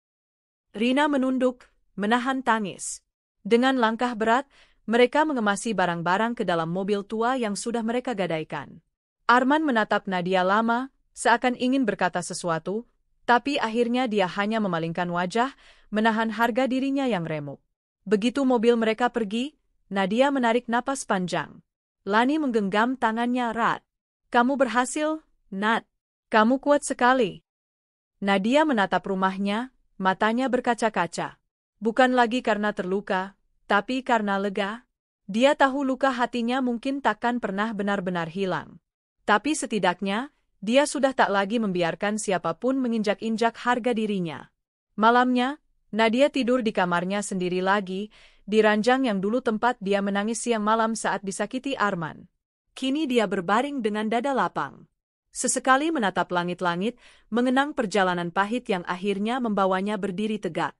Rina menunduk, menahan tangis. Dengan langkah berat, mereka mengemasi barang-barang ke dalam mobil tua yang sudah mereka gadaikan. Arman menatap Nadia lama, seakan ingin berkata sesuatu, tapi akhirnya dia hanya memalingkan wajah, menahan harga dirinya yang remuk. Begitu mobil mereka pergi, Nadia menarik napas panjang. Lani menggenggam tangannya erat. "Kamu berhasil, Nat. Kamu kuat sekali." Nadia menatap rumahnya, matanya berkaca-kaca. Bukan lagi karena terluka, tapi karena lega. Dia tahu luka hatinya mungkin takkan pernah benar-benar hilang. Tapi setidaknya, dia sudah tak lagi membiarkan siapapun menginjak-injak harga dirinya. Malamnya, Nadia tidur di kamarnya sendiri lagi, di ranjang yang dulu tempat dia menangis siang malam saat disakiti Arman. Kini dia berbaring dengan dada lapang. Sesekali menatap langit-langit, mengenang perjalanan pahit yang akhirnya membawanya berdiri tegak.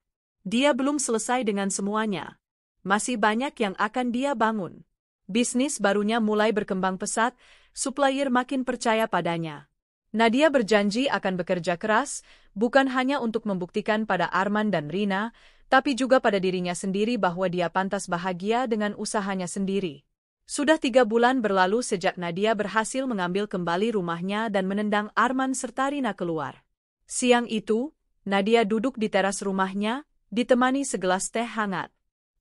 Dia belum selesai dengan semuanya. Masih banyak yang akan dia bangun. Bisnis barunya mulai berkembang pesat, supplier makin percaya padanya. Nadia berjanji akan bekerja keras, bukan hanya untuk membuktikan pada Arman dan Rina, tapi juga pada dirinya sendiri bahwa dia pantas bahagia dengan usahanya sendiri. Sudah 3 bulan berlalu sejak Nadia berhasil mengambil kembali rumahnya dan menendang Arman serta Rina keluar. Siang itu, Nadia duduk di teras rumahnya, ditemani segelas teh hangat.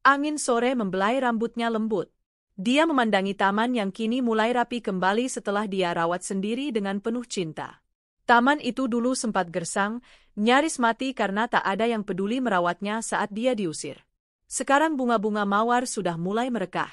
Angin sore membelai rambutnya lembut. Dia memandangi taman yang kini mulai rapi kembali setelah dia rawat sendiri dengan penuh cinta. Taman itu dulu sempat gersang, nyaris mati karena tak ada yang peduli merawatnya saat dia diusir. Sekarang bunga-bunga mawar sudah mulai merekah.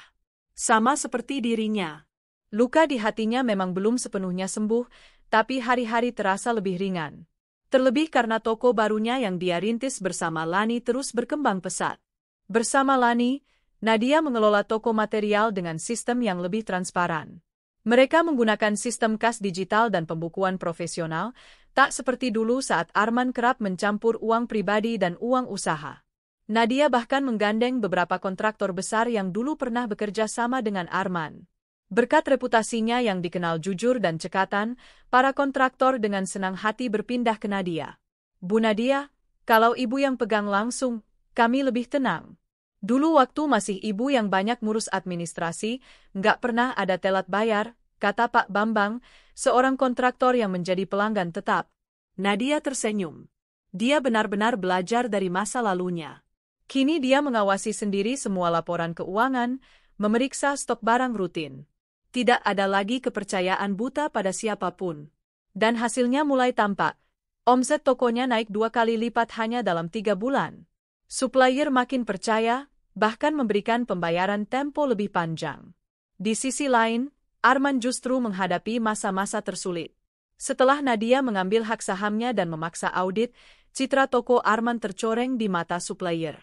Sama seperti dirinya. Luka di hatinya memang belum sepenuhnya sembuh, tapi hari-hari terasa lebih ringan. Terlebih karena toko barunya yang dia rintis bersama Lani terus berkembang pesat. Bersama Lani, Nadia mengelola toko material dengan sistem yang lebih transparan. Mereka menggunakan sistem kas digital dan pembukuan profesional, tak seperti dulu saat Arman kerap mencampur uang pribadi dan uang usaha. Nadia bahkan menggandeng beberapa kontraktor besar yang dulu pernah bekerja sama dengan Arman. Berkat reputasinya yang dikenal jujur dan cekatan, para kontraktor dengan senang hati berpindah ke Nadia. "Bu Nadia, kalau ibu yang pegang langsung, kami lebih tenang. Dulu waktu masih ibu yang banyak ngurus administrasi, nggak pernah ada telat bayar," kata Pak Bambang, seorang kontraktor yang menjadi pelanggan tetap. Nadia tersenyum. Dia benar-benar belajar dari masa lalunya. Kini dia mengawasi sendiri semua laporan keuangan, memeriksa stok barang rutin. Tidak ada lagi kepercayaan buta pada siapapun. Dan hasilnya mulai tampak. Omset tokonya naik 2 kali lipat hanya dalam 3 bulan. Supplier makin percaya, bahkan memberikan pembayaran tempo lebih panjang. Di sisi lain, Arman justru menghadapi masa-masa tersulit. Setelah Nadia mengambil hak sahamnya dan memaksa audit, citra toko Arman tercoreng di mata supplier.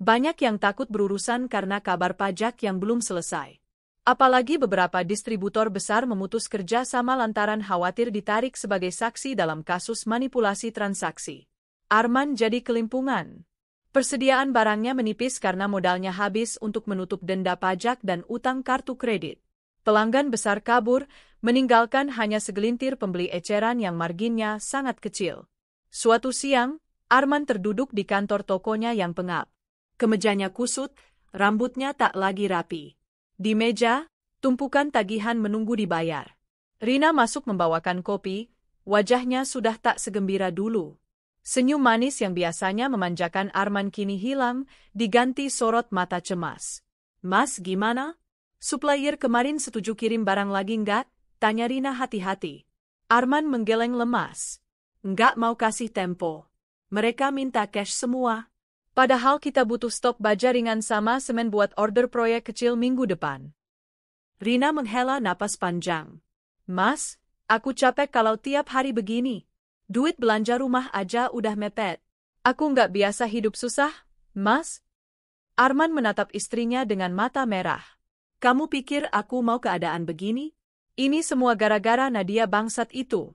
Banyak yang takut berurusan karena kabar pajak yang belum selesai. Apalagi beberapa distributor besar memutus kerja sama lantaran khawatir ditarik sebagai saksi dalam kasus manipulasi transaksi. Arman jadi kelimpungan. Persediaan barangnya menipis karena modalnya habis untuk menutup denda pajak dan utang kartu kredit. Pelanggan besar kabur, meninggalkan hanya segelintir pembeli eceran yang marginnya sangat kecil. Suatu siang, Arman terduduk di kantor tokonya yang pengap. Kemejanya kusut, rambutnya tak lagi rapi. Di meja, tumpukan tagihan menunggu dibayar. Rina masuk membawakan kopi, wajahnya sudah tak segembira dulu. Senyum manis yang biasanya memanjakan Arman kini hilang, diganti sorot mata cemas. "Mas, gimana? Supplier kemarin setuju kirim barang lagi nggak?" tanya Rina hati-hati. Arman menggeleng lemas. "Nggak mau kasih tempo. Mereka minta cash semua. Padahal kita butuh stok baja ringan sama semen buat order proyek kecil minggu depan." Rina menghela napas panjang. "Mas, aku capek kalau tiap hari begini. Duit belanja rumah aja udah mepet. Aku nggak biasa hidup susah, Mas." Arman menatap istrinya dengan mata merah. "Kamu pikir aku mau keadaan begini? Ini semua gara-gara Nadia bangsat itu."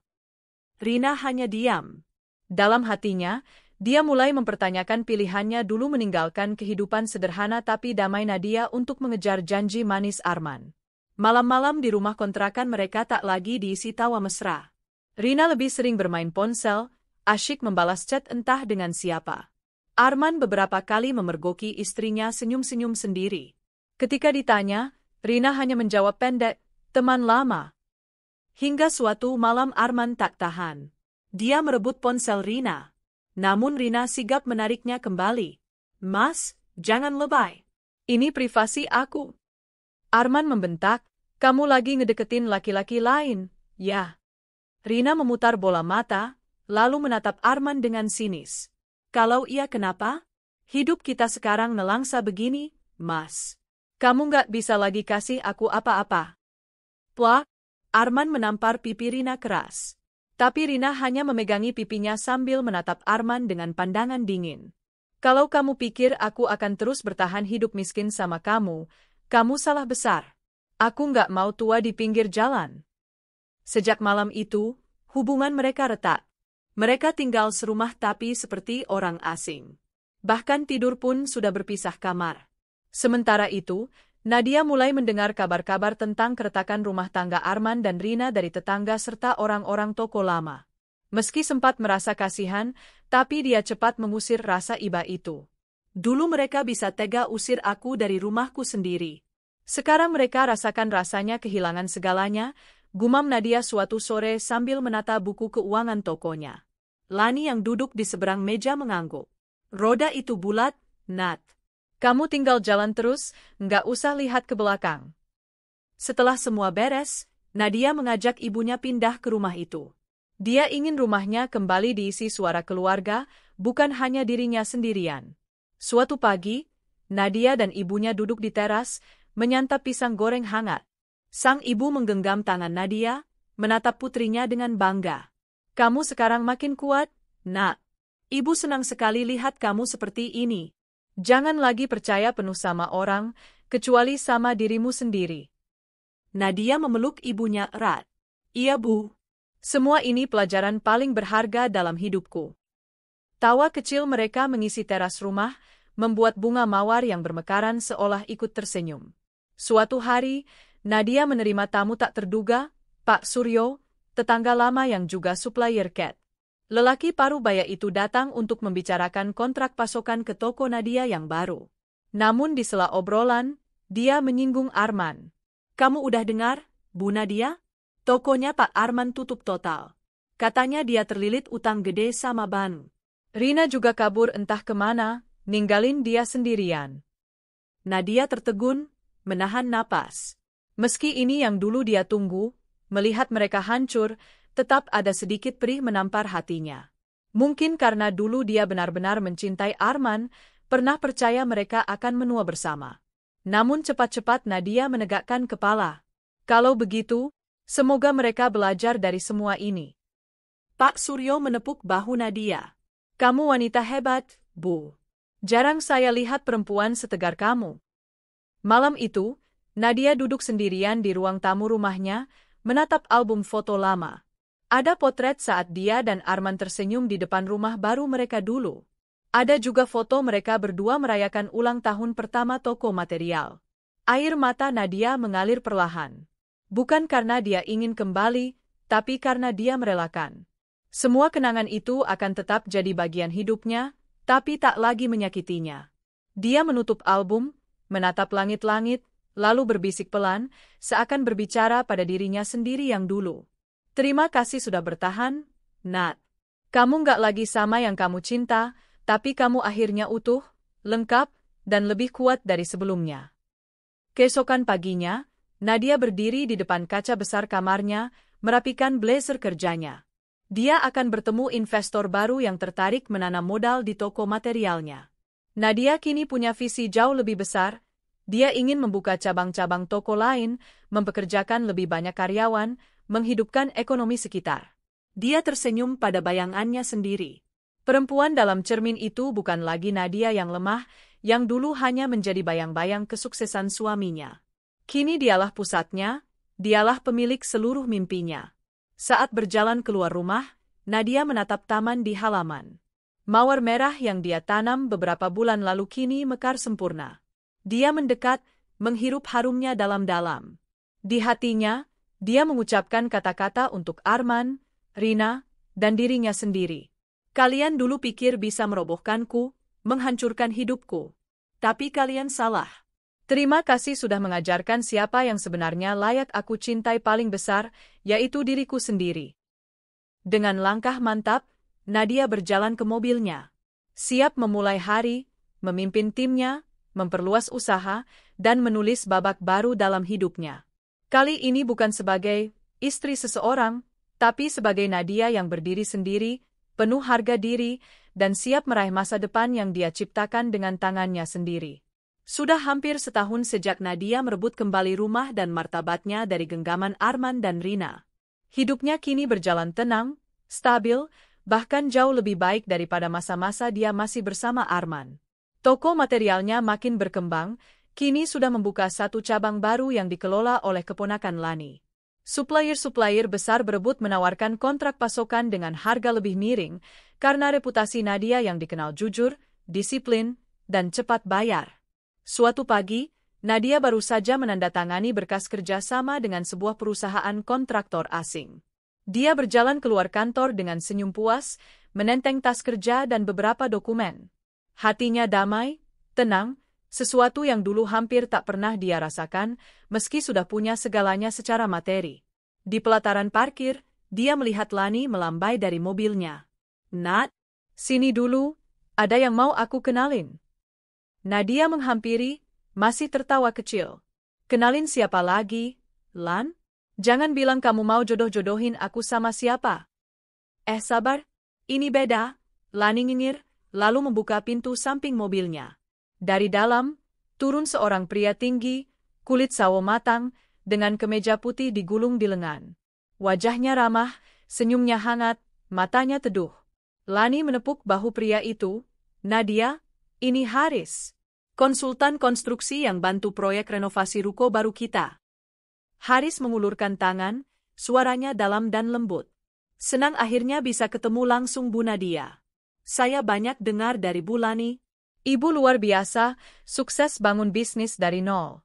Rina hanya diam. Dalam hatinya, dia mulai mempertanyakan pilihannya dulu meninggalkan kehidupan sederhana tapi damai Nadia untuk mengejar janji manis Arman. Malam-malam di rumah kontrakan mereka tak lagi diisi tawa mesra. Rina lebih sering bermain ponsel, asyik membalas chat entah dengan siapa. Arman beberapa kali memergoki istrinya senyum-senyum sendiri. Ketika ditanya, Rina hanya menjawab pendek, "Teman lama." Hingga suatu malam Arman tak tahan. Dia merebut ponsel Rina. Namun Rina sigap menariknya kembali. "Mas, jangan lebay. Ini privasi aku." Arman membentak, "Kamu lagi ngedeketin laki-laki lain, ya?" Rina memutar bola mata, lalu menatap Arman dengan sinis. "Kalau iya kenapa? Hidup kita sekarang nelangsa begini, Mas. Kamu nggak bisa lagi kasih aku apa-apa." Plak, Arman menampar pipi Rina keras. Tapi Rina hanya memegangi pipinya sambil menatap Arman dengan pandangan dingin. "Kalau kamu pikir aku akan terus bertahan hidup miskin sama kamu, kamu salah besar. Aku nggak mau tua di pinggir jalan." Sejak malam itu, hubungan mereka retak. Mereka tinggal serumah tapi seperti orang asing. Bahkan tidur pun sudah berpisah kamar. Sementara itu, Nadia mulai mendengar kabar-kabar tentang keretakan rumah tangga Arman dan Rina dari tetangga serta orang-orang toko lama. Meski sempat merasa kasihan, tapi dia cepat mengusir rasa iba itu. "Dulu mereka bisa tega usir aku dari rumahku sendiri. Sekarang mereka rasakan rasanya kehilangan segalanya," gumam Nadia suatu sore sambil menata buku keuangan tokonya. Lani yang duduk di seberang meja mengangguk. "Roda itu bulat, Nat. Kamu tinggal jalan terus, nggak usah lihat ke belakang." Setelah semua beres, Nadia mengajak ibunya pindah ke rumah itu. Dia ingin rumahnya kembali diisi suara keluarga, bukan hanya dirinya sendirian. Suatu pagi, Nadia dan ibunya duduk di teras, menyantap pisang goreng hangat. Sang ibu menggenggam tangan Nadia, menatap putrinya dengan bangga. "Kamu sekarang makin kuat, Nak. Ibu senang sekali lihat kamu seperti ini. Jangan lagi percaya penuh sama orang, kecuali sama dirimu sendiri." Nadia memeluk ibunya erat. "Iya, Bu. Semua ini pelajaran paling berharga dalam hidupku." Tawa kecil mereka mengisi teras rumah, membuat bunga mawar yang bermekaran seolah ikut tersenyum. Suatu hari, Nadia menerima tamu tak terduga, Pak Suryo, tetangga lama yang juga supplier cat. Lelaki parubaya itu datang untuk membicarakan kontrak pasokan ke toko Nadia yang baru. Namun di sela obrolan, dia menyinggung Arman. "Kamu udah dengar, Bu Nadia? Tokonya Pak Arman tutup total. Katanya dia terlilit utang gede sama Banu." Rina juga kabur entah kemana, ninggalin dia sendirian. Nadia tertegun, menahan napas. Meski ini yang dulu dia tunggu, melihat mereka hancur, tetap ada sedikit perih menampar hatinya. Mungkin karena dulu dia benar-benar mencintai Arman, pernah percaya mereka akan menua bersama. Namun cepat-cepat Nadia menegakkan kepala. Kalau begitu, semoga mereka belajar dari semua ini. Pak Suryo menepuk bahu Nadia. "Kamu wanita hebat, Bu. Jarang saya lihat perempuan setegar kamu." Malam itu, Nadia duduk sendirian di ruang tamu rumahnya, menatap album foto lama. Ada potret saat dia dan Arman tersenyum di depan rumah baru mereka dulu. Ada juga foto mereka berdua merayakan ulang tahun pertama toko material. Air mata Nadia mengalir perlahan. Bukan karena dia ingin kembali, tapi karena dia merelakan. Semua kenangan itu akan tetap jadi bagian hidupnya, tapi tak lagi menyakitinya. Dia menutup album, menatap langit-langit, lalu berbisik pelan, seakan berbicara pada dirinya sendiri yang dulu. Terima kasih sudah bertahan, Nat. Kamu nggak lagi sama yang kamu cinta, tapi kamu akhirnya utuh, lengkap, dan lebih kuat dari sebelumnya. Keesokan paginya, Nadia berdiri di depan kaca besar kamarnya, merapikan blazer kerjanya. Dia akan bertemu investor baru yang tertarik menanam modal di toko materialnya. Nadia kini punya visi jauh lebih besar. Dia ingin membuka cabang-cabang toko lain, mempekerjakan lebih banyak karyawan, menghidupkan ekonomi sekitar. Dia tersenyum pada bayangannya sendiri. Perempuan dalam cermin itu bukan lagi Nadia yang lemah, yang dulu hanya menjadi bayang-bayang kesuksesan suaminya. Kini dialah pusatnya, dialah pemilik seluruh mimpinya. Saat berjalan keluar rumah, Nadia menatap taman di halaman. Mawar merah yang dia tanam beberapa bulan lalu kini mekar sempurna. Dia mendekat, menghirup harumnya dalam-dalam. Di hatinya, dia mengucapkan kata-kata untuk Arman, Rina, dan dirinya sendiri. Kalian dulu pikir bisa merobohkanku, menghancurkan hidupku. Tapi kalian salah. Terima kasih sudah mengajarkan siapa yang sebenarnya layak aku cintai paling besar, yaitu diriku sendiri. Dengan langkah mantap, Nadia berjalan ke mobilnya. Siap memulai hari, memimpin timnya, memperluas usaha, dan menulis babak baru dalam hidupnya. Kali ini bukan sebagai istri seseorang, tapi sebagai Nadia yang berdiri sendiri, penuh harga diri, dan siap meraih masa depan yang dia ciptakan dengan tangannya sendiri. Sudah hampir setahun sejak Nadia merebut kembali rumah dan martabatnya dari genggaman Arman dan Rina. Hidupnya kini berjalan tenang, stabil, bahkan jauh lebih baik daripada masa-masa dia masih bersama Arman. Toko materialnya makin berkembang, kini sudah membuka satu cabang baru yang dikelola oleh keponakan Lani. Supplier-supplier besar berebut menawarkan kontrak pasokan dengan harga lebih miring, karena reputasi Nadia yang dikenal jujur, disiplin, dan cepat bayar. Suatu pagi, Nadia baru saja menandatangani berkas kerja sama dengan sebuah perusahaan kontraktor asing. Dia berjalan keluar kantor dengan senyum puas, menenteng tas kerja dan beberapa dokumen. Hatinya damai, tenang, sesuatu yang dulu hampir tak pernah dia rasakan, meski sudah punya segalanya secara materi. Di pelataran parkir, dia melihat Lani melambai dari mobilnya. Nat, sini dulu, ada yang mau aku kenalin. Nadia menghampiri, masih tertawa kecil. Kenalin siapa lagi, Lan? Jangan bilang kamu mau jodoh-jodohin aku sama siapa. Sabar, ini beda, Lani nyinyir, lalu membuka pintu samping mobilnya. Dari dalam, turun seorang pria tinggi, kulit sawo matang, dengan kemeja putih digulung di lengan. Wajahnya ramah, senyumnya hangat, matanya teduh. Lani menepuk bahu pria itu. Nadia, ini Haris, konsultan konstruksi yang bantu proyek renovasi ruko baru kita. Haris mengulurkan tangan, suaranya dalam dan lembut. Senang akhirnya bisa ketemu langsung Bu Nadia. Saya banyak dengar dari Bu Lani. Ibu luar biasa, sukses bangun bisnis dari nol.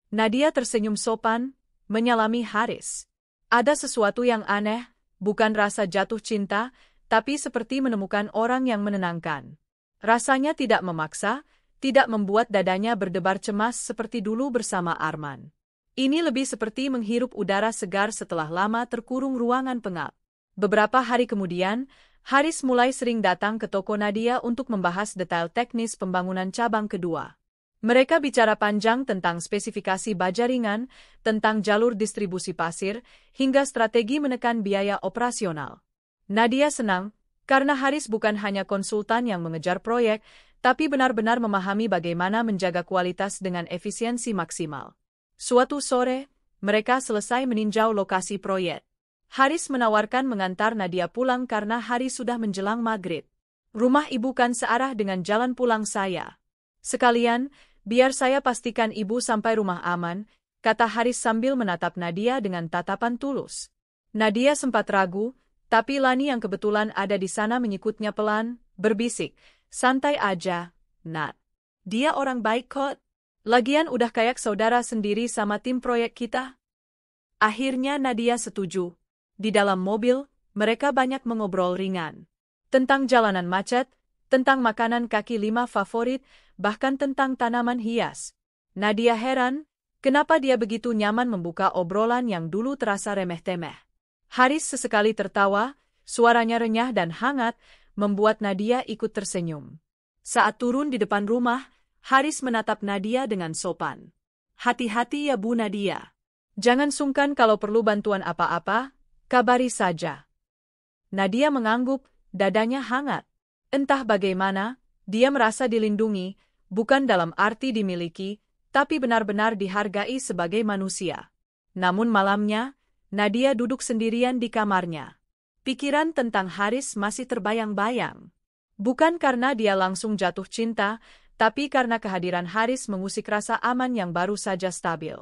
Nadia tersenyum sopan, menyalami Haris. Ada sesuatu yang aneh, bukan rasa jatuh cinta, tapi seperti menemukan orang yang menenangkan. Rasanya tidak memaksa, tidak membuat dadanya berdebar cemas seperti dulu bersama Arman. Ini lebih seperti menghirup udara segar setelah lama terkurung ruangan pengap. Beberapa hari kemudian, Haris mulai sering datang ke toko Nadia untuk membahas detail teknis pembangunan cabang kedua. Mereka bicara panjang tentang spesifikasi baja ringan, tentang jalur distribusi pasir, hingga strategi menekan biaya operasional. Nadia senang, karena Haris bukan hanya konsultan yang mengejar proyek, tapi benar-benar memahami bagaimana menjaga kualitas dengan efisiensi maksimal. Suatu sore, mereka selesai meninjau lokasi proyek. Haris menawarkan mengantar Nadia pulang karena hari sudah menjelang maghrib. Rumah ibu kan searah dengan jalan pulang saya. Sekalian, biar saya pastikan ibu sampai rumah aman, kata Haris sambil menatap Nadia dengan tatapan tulus. Nadia sempat ragu, tapi Lani yang kebetulan ada di sana menyikutnya pelan, berbisik, santai aja, Nat. Dia orang baik kok. Lagian udah kayak saudara sendiri sama tim proyek kita. Akhirnya Nadia setuju. Di dalam mobil, mereka banyak mengobrol ringan. Tentang jalanan macet, tentang makanan kaki lima favorit, bahkan tentang tanaman hias. Nadia heran, kenapa dia begitu nyaman membuka obrolan yang dulu terasa remeh-temeh. Haris sesekali tertawa, suaranya renyah dan hangat, membuat Nadia ikut tersenyum. Saat turun di depan rumah, Haris menatap Nadia dengan sopan. "Hati-hati ya Bu Nadia. Jangan sungkan kalau perlu bantuan apa-apa, kabari saja." Nadia mengangguk, dadanya hangat. Entah bagaimana, dia merasa dilindungi, bukan dalam arti dimiliki, tapi benar-benar dihargai sebagai manusia. Namun malamnya, Nadia duduk sendirian di kamarnya. Pikiran tentang Haris masih terbayang-bayang. Bukan karena dia langsung jatuh cinta, tapi karena kehadiran Haris mengusik rasa aman yang baru saja stabil.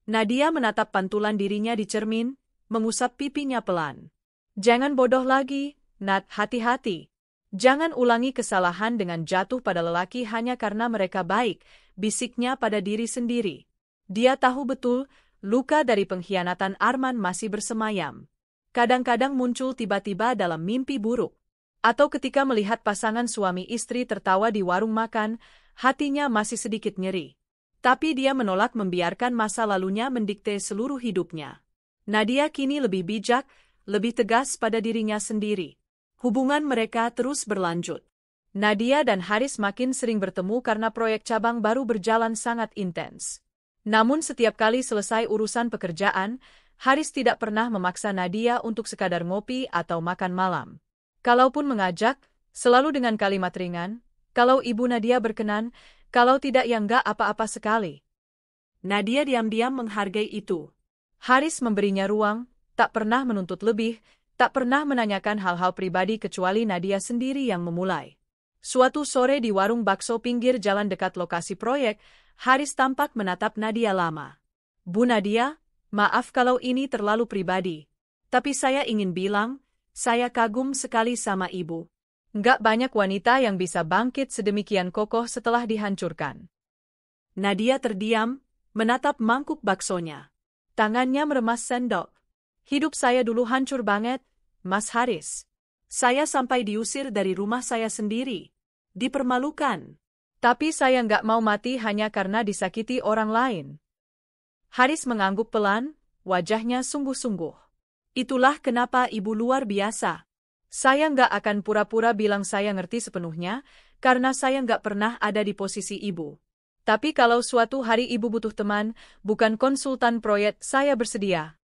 Nadia menatap pantulan dirinya di cermin, mengusap pipinya pelan. "Jangan bodoh lagi, Nat, hati-hati. Jangan ulangi kesalahan dengan jatuh pada lelaki hanya karena mereka baik," bisiknya pada diri sendiri. Dia tahu betul, luka dari pengkhianatan Arman masih bersemayam. Kadang-kadang muncul tiba-tiba dalam mimpi buruk. Atau ketika melihat pasangan suami istri tertawa di warung makan, hatinya masih sedikit nyeri. Tapi dia menolak membiarkan masa lalunya mendikte seluruh hidupnya. Nadia kini lebih bijak, lebih tegas pada dirinya sendiri. Hubungan mereka terus berlanjut. Nadia dan Haris makin sering bertemu karena proyek cabang baru berjalan sangat intens. Namun setiap kali selesai urusan pekerjaan, Haris tidak pernah memaksa Nadia untuk sekadar ngopi atau makan malam. Kalaupun mengajak, selalu dengan kalimat ringan, "Kalau Ibu Nadia berkenan, kalau tidak ya enggak apa-apa sekali." Nadia diam-diam menghargai itu. Haris memberinya ruang, tak pernah menuntut lebih, tak pernah menanyakan hal-hal pribadi kecuali Nadia sendiri yang memulai. Suatu sore di warung bakso pinggir jalan dekat lokasi proyek, Haris tampak menatap Nadia lama. "Bu Nadia, maaf kalau ini terlalu pribadi. Tapi saya ingin bilang, saya kagum sekali sama Ibu. Nggak banyak wanita yang bisa bangkit sedemikian kokoh setelah dihancurkan." Nadia terdiam, menatap mangkuk baksonya. Tangannya meremas sendok. "Hidup saya dulu hancur banget, Mas Haris. Saya sampai diusir dari rumah saya sendiri. Dipermalukan. Tapi saya nggak mau mati hanya karena disakiti orang lain." Haris mengangguk pelan, wajahnya sungguh-sungguh. "Itulah kenapa Ibu luar biasa. Saya nggak akan pura-pura bilang saya ngerti sepenuhnya, karena saya nggak pernah ada di posisi Ibu. Tapi kalau suatu hari Ibu butuh teman, bukan konsultan proyek, saya bersedia."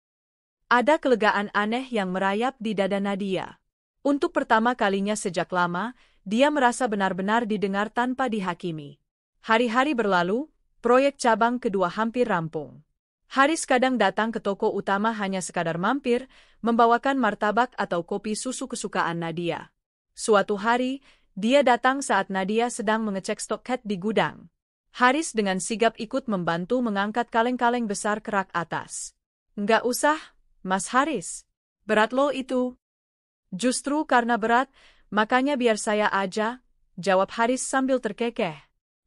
Ada kelegaan aneh yang merayap di dada Nadia. Untuk pertama kalinya sejak lama, dia merasa benar-benar didengar tanpa dihakimi. Hari-hari berlalu, proyek cabang kedua hampir rampung. Haris kadang datang ke toko utama hanya sekadar mampir, membawakan martabak atau kopi susu kesukaan Nadia. Suatu hari, dia datang saat Nadia sedang mengecek stok di gudang. Haris dengan sigap ikut membantu mengangkat kaleng-kaleng besar ke rak atas. "Nggak usah, Mas Haris. Berat lo itu." "Justru karena berat, makanya biar saya aja," jawab Haris sambil terkekeh.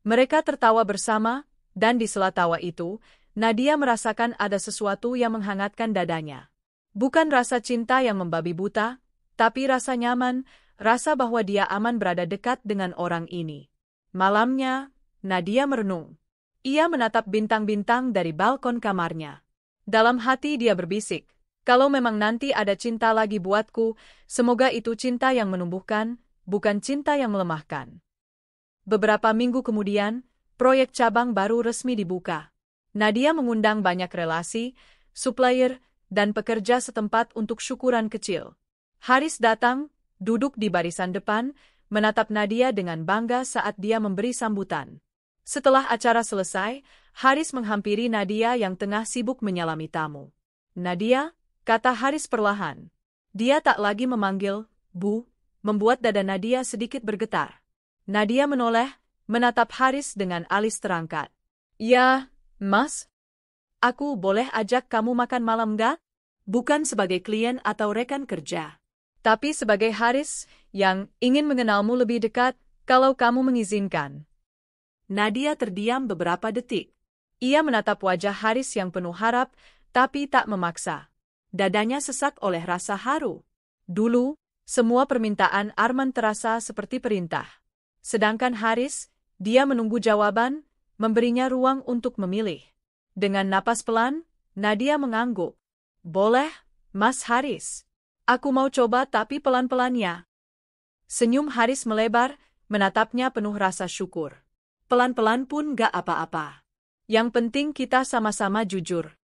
Mereka tertawa bersama, dan di sela tawa itu, Nadia merasakan ada sesuatu yang menghangatkan dadanya. Bukan rasa cinta yang membabi buta, tapi rasa nyaman, rasa bahwa dia aman berada dekat dengan orang ini. Malamnya, Nadia merenung. Ia menatap bintang-bintang dari balkon kamarnya. Dalam hati dia berbisik, "Kalau memang nanti ada cinta lagi buatku, semoga itu cinta yang menumbuhkan, bukan cinta yang melemahkan." Beberapa minggu kemudian, proyek cabang baru resmi dibuka. Nadia mengundang banyak relasi, supplier, dan pekerja setempat untuk syukuran kecil. Haris datang, duduk di barisan depan, menatap Nadia dengan bangga saat dia memberi sambutan. Setelah acara selesai, Haris menghampiri Nadia yang tengah sibuk menyalami tamu. "Nadia," kata Haris perlahan. Dia tak lagi memanggil Bu, membuat dada Nadia sedikit bergetar. Nadia menoleh, menatap Haris dengan alis terangkat. "Ya, Mas. Aku boleh ajak kamu makan malam nggak? Bukan sebagai klien atau rekan kerja, tapi sebagai Haris yang ingin mengenalmu lebih dekat, kalau kamu mengizinkan." Nadia terdiam beberapa detik. Ia menatap wajah Haris yang penuh harap, tapi tak memaksa. Dadanya sesak oleh rasa haru. Dulu, semua permintaan Arman terasa seperti perintah. Sedangkan Haris, dia menunggu jawaban, memberinya ruang untuk memilih. Dengan napas pelan, Nadia mengangguk. Boleh, Mas Haris. Aku mau coba tapi pelan-pelan ya. Senyum Haris melebar, menatapnya penuh rasa syukur. Pelan-pelan pun gak apa-apa. Yang penting kita sama-sama jujur.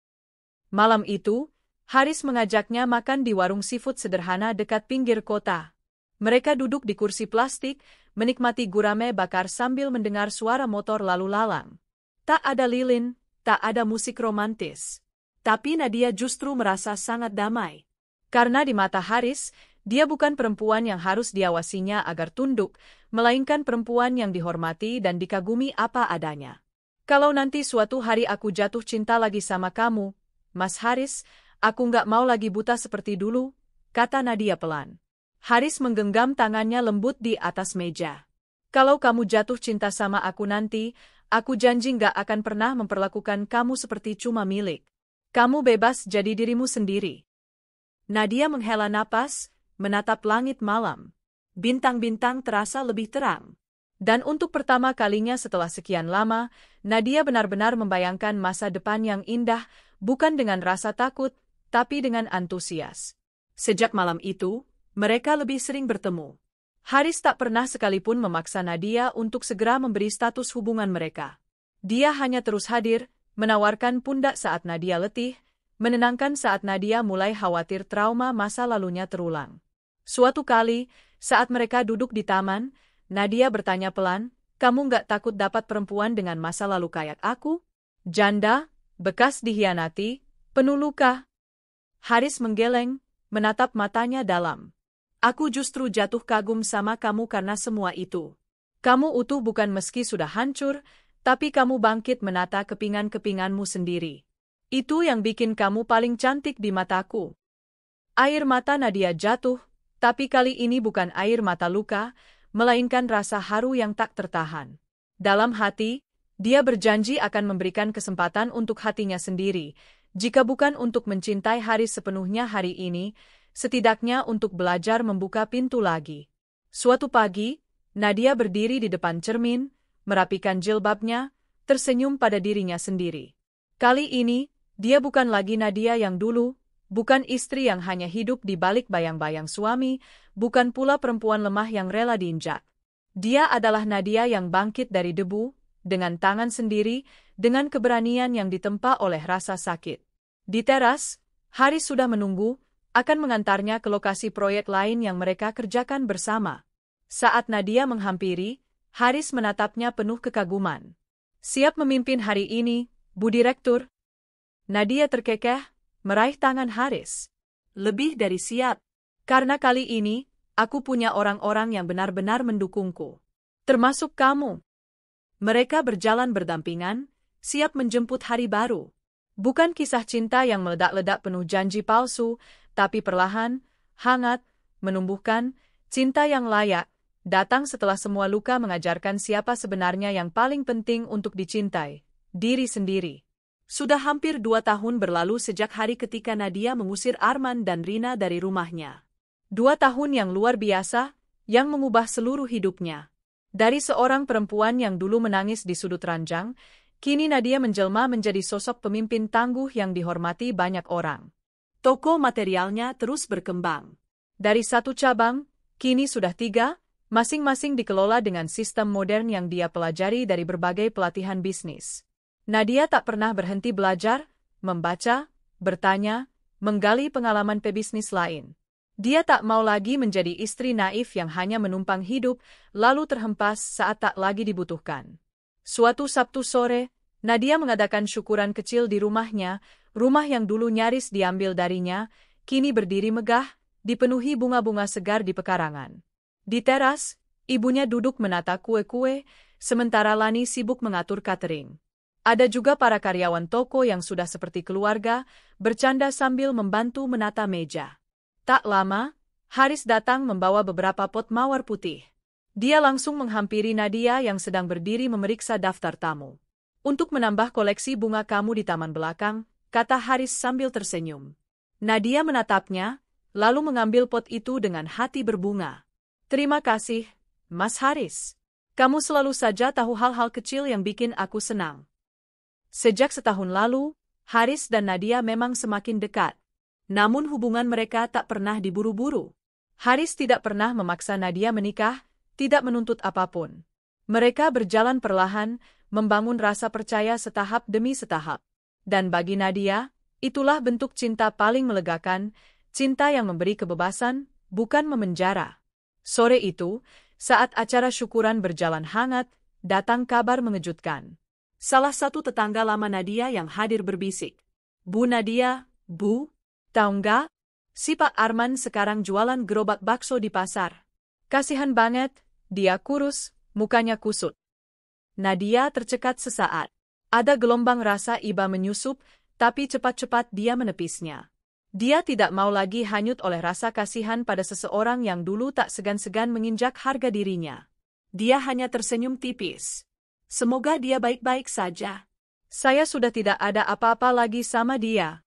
Malam itu, Haris mengajaknya makan di warung seafood sederhana dekat pinggir kota. Mereka duduk di kursi plastik, menikmati gurame bakar sambil mendengar suara motor lalu lalang. Tak ada lilin, tak ada musik romantis. Tapi Nadia justru merasa sangat damai. Karena di mata Haris, dia bukan perempuan yang harus diawasinya agar tunduk, melainkan perempuan yang dihormati dan dikagumi apa adanya. Kalau nanti suatu hari aku jatuh cinta lagi sama kamu, Mas Haris, aku nggak mau lagi buta seperti dulu, kata Nadia pelan. Haris menggenggam tangannya lembut di atas meja. Kalau kamu jatuh cinta sama aku nanti, aku janji nggak akan pernah memperlakukan kamu seperti cuma milik. Kamu bebas jadi dirimu sendiri. Nadia menghela napas, menatap langit malam. Bintang-bintang terasa lebih terang. Dan untuk pertama kalinya setelah sekian lama, Nadia benar-benar membayangkan masa depan yang indah, bukan dengan rasa takut, tapi dengan antusias. Sejak malam itu, mereka lebih sering bertemu. Haris tak pernah sekalipun memaksa Nadia untuk segera memberi status hubungan mereka. Dia hanya terus hadir, menawarkan pundak saat Nadia letih, menenangkan saat Nadia mulai khawatir trauma masa lalunya terulang. Suatu kali, saat mereka duduk di taman, Nadia bertanya pelan, kamu nggak takut dapat perempuan dengan masa lalu kayak aku? Janda, bekas dihianati, penuh luka. Haris menggeleng, menatap matanya dalam. Aku justru jatuh kagum sama kamu karena semua itu. Kamu utuh bukan meski sudah hancur, tapi kamu bangkit menata kepingan-kepinganmu sendiri. Itu yang bikin kamu paling cantik di mataku. Air mata Nadia jatuh, tapi kali ini bukan air mata luka, melainkan rasa haru yang tak tertahan. Dalam hati, dia berjanji akan memberikan kesempatan untuk hatinya sendiri, jika bukan untuk mencintai Haris sepenuhnya hari ini, setidaknya untuk belajar membuka pintu lagi. Suatu pagi, Nadia berdiri di depan cermin, merapikan jilbabnya, tersenyum pada dirinya sendiri. Kali ini, dia bukan lagi Nadia yang dulu, bukan istri yang hanya hidup di balik bayang-bayang suami, bukan pula perempuan lemah yang rela diinjak. Dia adalah Nadia yang bangkit dari debu, dengan tangan sendiri, dengan keberanian yang ditempa oleh rasa sakit. Di teras, Haris sudah menunggu, akan mengantarnya ke lokasi proyek lain yang mereka kerjakan bersama. Saat Nadia menghampiri, Haris menatapnya penuh kekaguman. Siap memimpin hari ini, Bu Direktur? Nadia terkekeh, meraih tangan Haris. Lebih dari siap. Karena kali ini, aku punya orang-orang yang benar-benar mendukungku. Termasuk kamu. Mereka berjalan berdampingan, siap menjemput hari baru. Bukan kisah cinta yang meledak-ledak penuh janji palsu, tapi perlahan, hangat, menumbuhkan, cinta yang layak, datang setelah semua luka mengajarkan siapa sebenarnya yang paling penting untuk dicintai, diri sendiri. Sudah hampir 2 tahun berlalu sejak hari ketika Nadia mengusir Arman dan Rina dari rumahnya. 2 tahun yang luar biasa, yang mengubah seluruh hidupnya. Dari seorang perempuan yang dulu menangis di sudut ranjang, kini Nadia menjelma menjadi sosok pemimpin tangguh yang dihormati banyak orang. Toko materialnya terus berkembang. Dari 1 cabang, kini sudah 3, masing-masing dikelola dengan sistem modern yang dia pelajari dari berbagai pelatihan bisnis. Nadia tak pernah berhenti belajar, membaca, bertanya, menggali pengalaman pebisnis lain. Dia tak mau lagi menjadi istri naif yang hanya menumpang hidup, lalu terhempas saat tak lagi dibutuhkan. Suatu Sabtu sore, Nadia mengadakan syukuran kecil di rumahnya, rumah yang dulu nyaris diambil darinya, kini berdiri megah, dipenuhi bunga-bunga segar di pekarangan. Di teras, ibunya duduk menata kue-kue, sementara Lani sibuk mengatur catering. Ada juga para karyawan toko yang sudah seperti keluarga, bercanda sambil membantu menata meja. Tak lama, Haris datang membawa beberapa pot mawar putih. Dia langsung menghampiri Nadia yang sedang berdiri memeriksa daftar tamu. Untuk menambah koleksi bunga kamu di taman belakang, kata Haris sambil tersenyum. Nadia menatapnya, lalu mengambil pot itu dengan hati berbunga. Terima kasih, Mas Haris. Kamu selalu saja tahu hal-hal kecil yang bikin aku senang. Sejak setahun lalu, Haris dan Nadia memang semakin dekat. Namun hubungan mereka tak pernah diburu-buru. Haris tidak pernah memaksa Nadia menikah, tidak menuntut apapun. Mereka berjalan perlahan, membangun rasa percaya setahap demi setahap. Dan bagi Nadia, itulah bentuk cinta paling melegakan, cinta yang memberi kebebasan, bukan memenjara. Sore itu, saat acara syukuran berjalan hangat, datang kabar mengejutkan. Salah satu tetangga lama Nadia yang hadir berbisik. Bu Nadia, Bu, tahu nggak? Si Pak Arman sekarang jualan gerobak bakso di pasar. Kasihan banget, dia kurus, mukanya kusut. Nadia tercekat sesaat. Ada gelombang rasa iba menyusup, tapi cepat-cepat dia menepisnya. Dia tidak mau lagi hanyut oleh rasa kasihan pada seseorang yang dulu tak segan-segan menginjak harga dirinya. Dia hanya tersenyum tipis. Semoga dia baik-baik saja. Saya sudah tidak ada apa-apa lagi sama dia.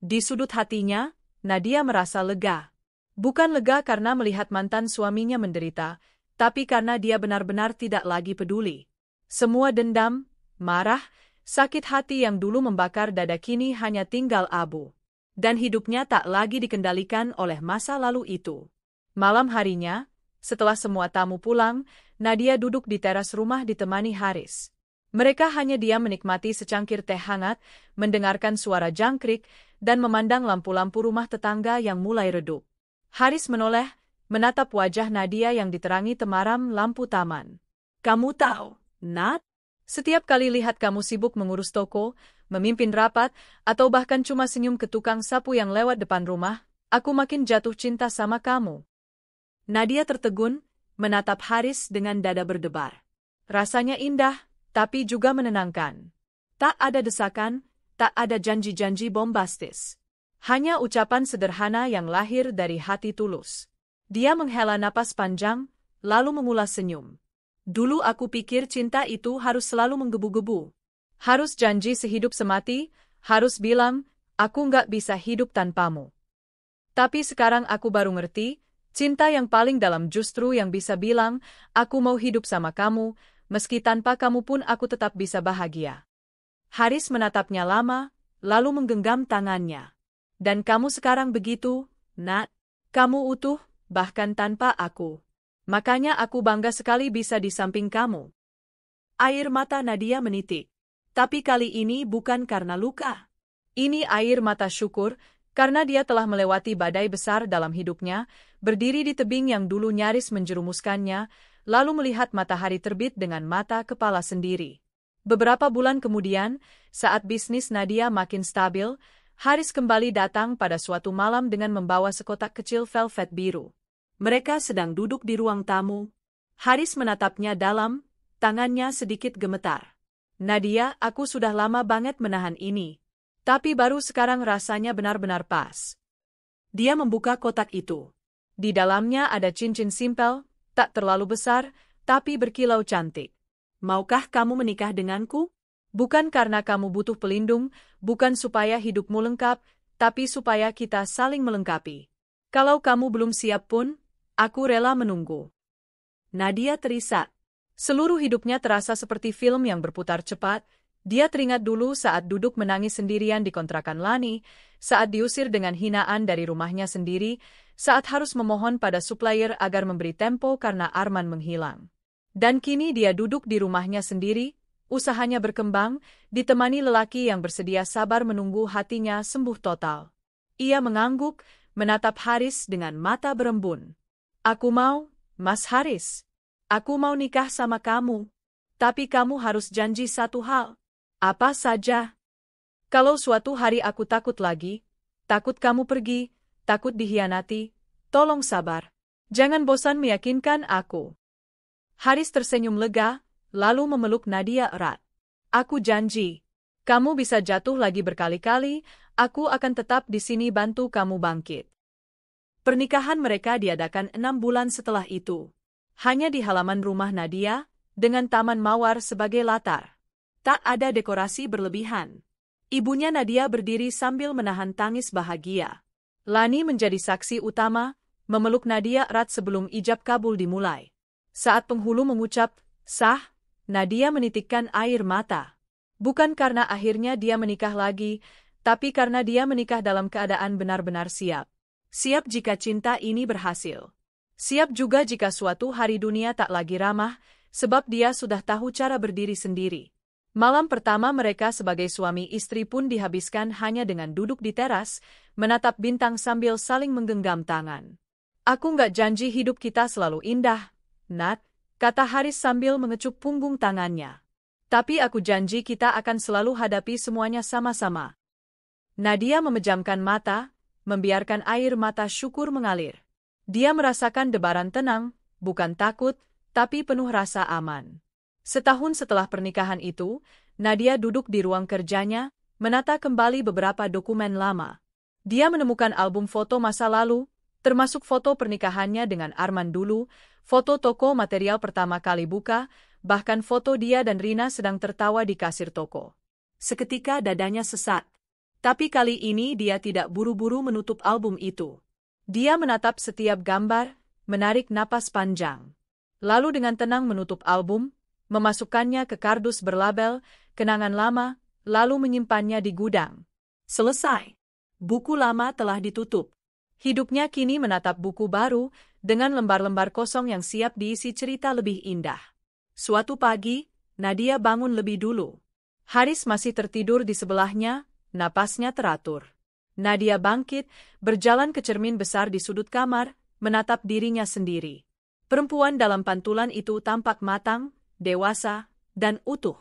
Di sudut hatinya, Nadia merasa lega. Bukan lega karena melihat mantan suaminya menderita, tapi karena dia benar-benar tidak lagi peduli. Semua dendam, marah, sakit hati yang dulu membakar dada kini hanya tinggal abu. Dan hidupnya tak lagi dikendalikan oleh masa lalu itu. Malam harinya, setelah semua tamu pulang, Nadia duduk di teras rumah ditemani Haris. Mereka hanya diam menikmati secangkir teh hangat, mendengarkan suara jangkrik, dan memandang lampu-lampu rumah tetangga yang mulai redup. Haris menoleh, menatap wajah Nadia yang diterangi temaram lampu taman. Kamu tahu, Nat? Setiap kali lihat kamu sibuk mengurus toko, memimpin rapat, atau bahkan cuma senyum ke tukang sapu yang lewat depan rumah, aku makin jatuh cinta sama kamu. Nadia tertegun, menatap Haris dengan dada berdebar. Rasanya indah, tapi juga menenangkan. Tak ada desakan, tak ada janji-janji bombastis. Hanya ucapan sederhana yang lahir dari hati tulus. Dia menghela napas panjang, lalu mengulas senyum. Dulu aku pikir cinta itu harus selalu menggebu-gebu. Harus janji sehidup semati, harus bilang, aku nggak bisa hidup tanpamu. Tapi sekarang aku baru ngerti, cinta yang paling dalam justru yang bisa bilang, aku mau hidup sama kamu, meski tanpa kamu pun aku tetap bisa bahagia. Haris menatapnya lama, lalu menggenggam tangannya. Dan kamu sekarang begitu, Nat. Kamu utuh, bahkan tanpa aku. Makanya aku bangga sekali bisa di samping kamu. Air mata Nadia menitik. Tapi kali ini bukan karena luka. Ini air mata syukur, karena dia telah melewati badai besar dalam hidupnya, berdiri di tebing yang dulu nyaris menjerumuskannya, lalu melihat matahari terbit dengan mata kepala sendiri. Beberapa bulan kemudian, saat bisnis Nadia makin stabil, Haris kembali datang pada suatu malam dengan membawa sekotak kecil velvet biru. Mereka sedang duduk di ruang tamu. Haris menatapnya dalam, tangannya sedikit gemetar. Nadia, aku sudah lama banget menahan ini. Tapi baru sekarang rasanya benar-benar pas. Dia membuka kotak itu. Di dalamnya ada cincin simpel, tak terlalu besar, tapi berkilau cantik. Maukah kamu menikah denganku? Bukan karena kamu butuh pelindung, bukan supaya hidupmu lengkap, tapi supaya kita saling melengkapi. Kalau kamu belum siap pun, aku rela menunggu. Nadia terisak. Seluruh hidupnya terasa seperti film yang berputar cepat. Dia teringat dulu saat duduk menangis sendirian di kontrakan Lani, saat diusir dengan hinaan dari rumahnya sendiri, saat harus memohon pada supplier agar memberi tempo karena Arman menghilang. Dan kini dia duduk di rumahnya sendiri, usahanya berkembang, ditemani lelaki yang bersedia sabar menunggu hatinya sembuh total. Ia mengangguk, menatap Haris dengan mata berembun. Aku mau, Mas Haris. Aku mau nikah sama kamu. Tapi kamu harus janji satu hal. Apa saja? Kalau suatu hari aku takut lagi, takut kamu pergi, takut dikhianati, tolong sabar. Jangan bosan meyakinkan aku. Haris tersenyum lega, lalu memeluk Nadia erat. Aku janji. Kamu bisa jatuh lagi berkali-kali, aku akan tetap di sini bantu kamu bangkit. Pernikahan mereka diadakan 6 bulan setelah itu. Hanya di halaman rumah Nadia, dengan taman mawar sebagai latar. Tak ada dekorasi berlebihan. Ibunya Nadia berdiri sambil menahan tangis bahagia. Lani menjadi saksi utama, memeluk Nadia erat sebelum ijab kabul dimulai. Saat penghulu mengucap, "Sah," Nadia menitikkan air mata. Bukan karena akhirnya dia menikah lagi, tapi karena dia menikah dalam keadaan benar-benar siap. Siap jika cinta ini berhasil. Siap juga jika suatu hari dunia tak lagi ramah, sebab dia sudah tahu cara berdiri sendiri. Malam pertama mereka sebagai suami istri pun dihabiskan hanya dengan duduk di teras, menatap bintang sambil saling menggenggam tangan. "Aku nggak janji hidup kita selalu indah, Nat," kata Haris sambil mengecup punggung tangannya. "Tapi aku janji kita akan selalu hadapi semuanya sama-sama." Nadia memejamkan mata, membiarkan air mata syukur mengalir. Dia merasakan debaran tenang, bukan takut, tapi penuh rasa aman. Setahun setelah pernikahan itu, Nadia duduk di ruang kerjanya, menata kembali beberapa dokumen lama. Dia menemukan album foto masa lalu, termasuk foto pernikahannya dengan Arman dulu, foto toko material pertama kali buka, bahkan foto dia dan Rina sedang tertawa di kasir toko. Seketika dadanya sesat. Tapi kali ini dia tidak buru-buru menutup album itu. Dia menatap setiap gambar, menarik napas panjang. Lalu dengan tenang menutup album, memasukkannya ke kardus berlabel "Kenangan Lama", lalu menyimpannya di gudang. Selesai. Buku lama telah ditutup. Hidupnya kini menatap buku baru, dengan lembar-lembar kosong yang siap diisi cerita lebih indah. Suatu pagi, Nadia bangun lebih dulu. Haris masih tertidur di sebelahnya, napasnya teratur. Nadia bangkit, berjalan ke cermin besar di sudut kamar, menatap dirinya sendiri. Perempuan dalam pantulan itu tampak matang, dewasa, dan utuh.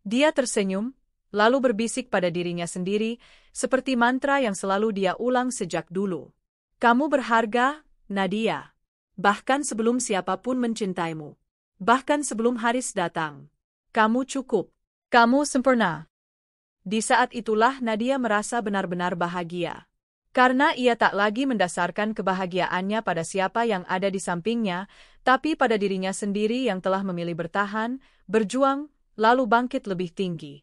Dia tersenyum, lalu berbisik pada dirinya sendiri, seperti mantra yang selalu dia ulang sejak dulu. "Kamu berharga, Nadia. Bahkan sebelum siapapun mencintaimu. Bahkan sebelum Haris datang. Kamu cukup. Kamu sempurna." Di saat itulah Nadia merasa benar-benar bahagia. Karena ia tak lagi mendasarkan kebahagiaannya pada siapa yang ada di sampingnya, tapi pada dirinya sendiri yang telah memilih bertahan, berjuang, lalu bangkit lebih tinggi.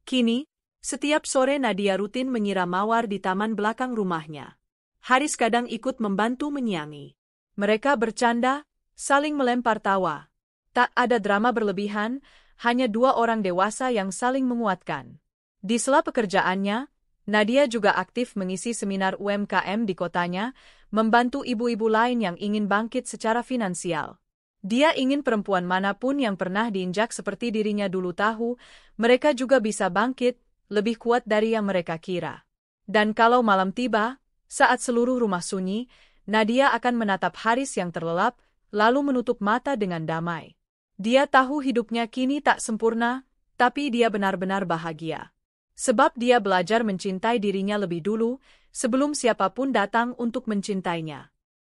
Kini, setiap sore Nadia rutin menyiram mawar di taman belakang rumahnya. Haris kadang ikut membantu menyiangi. Mereka bercanda, saling melempar tawa. Tak ada drama berlebihan, hanya dua orang dewasa yang saling menguatkan. Di sela pekerjaannya, Nadia juga aktif mengisi seminar UMKM di kotanya, membantu ibu-ibu lain yang ingin bangkit secara finansial. Dia ingin perempuan manapun yang pernah diinjak seperti dirinya dulu tahu, mereka juga bisa bangkit, lebih kuat dari yang mereka kira. Dan kalau malam tiba, saat seluruh rumah sunyi, Nadia akan menatap Haris yang terlelap, lalu menutup mata dengan damai. Dia tahu hidupnya kini tak sempurna, tapi dia benar-benar bahagia. Sebab dia belajar mencintai dirinya lebih dulu, sebelum siapapun datang untuk mencintainya.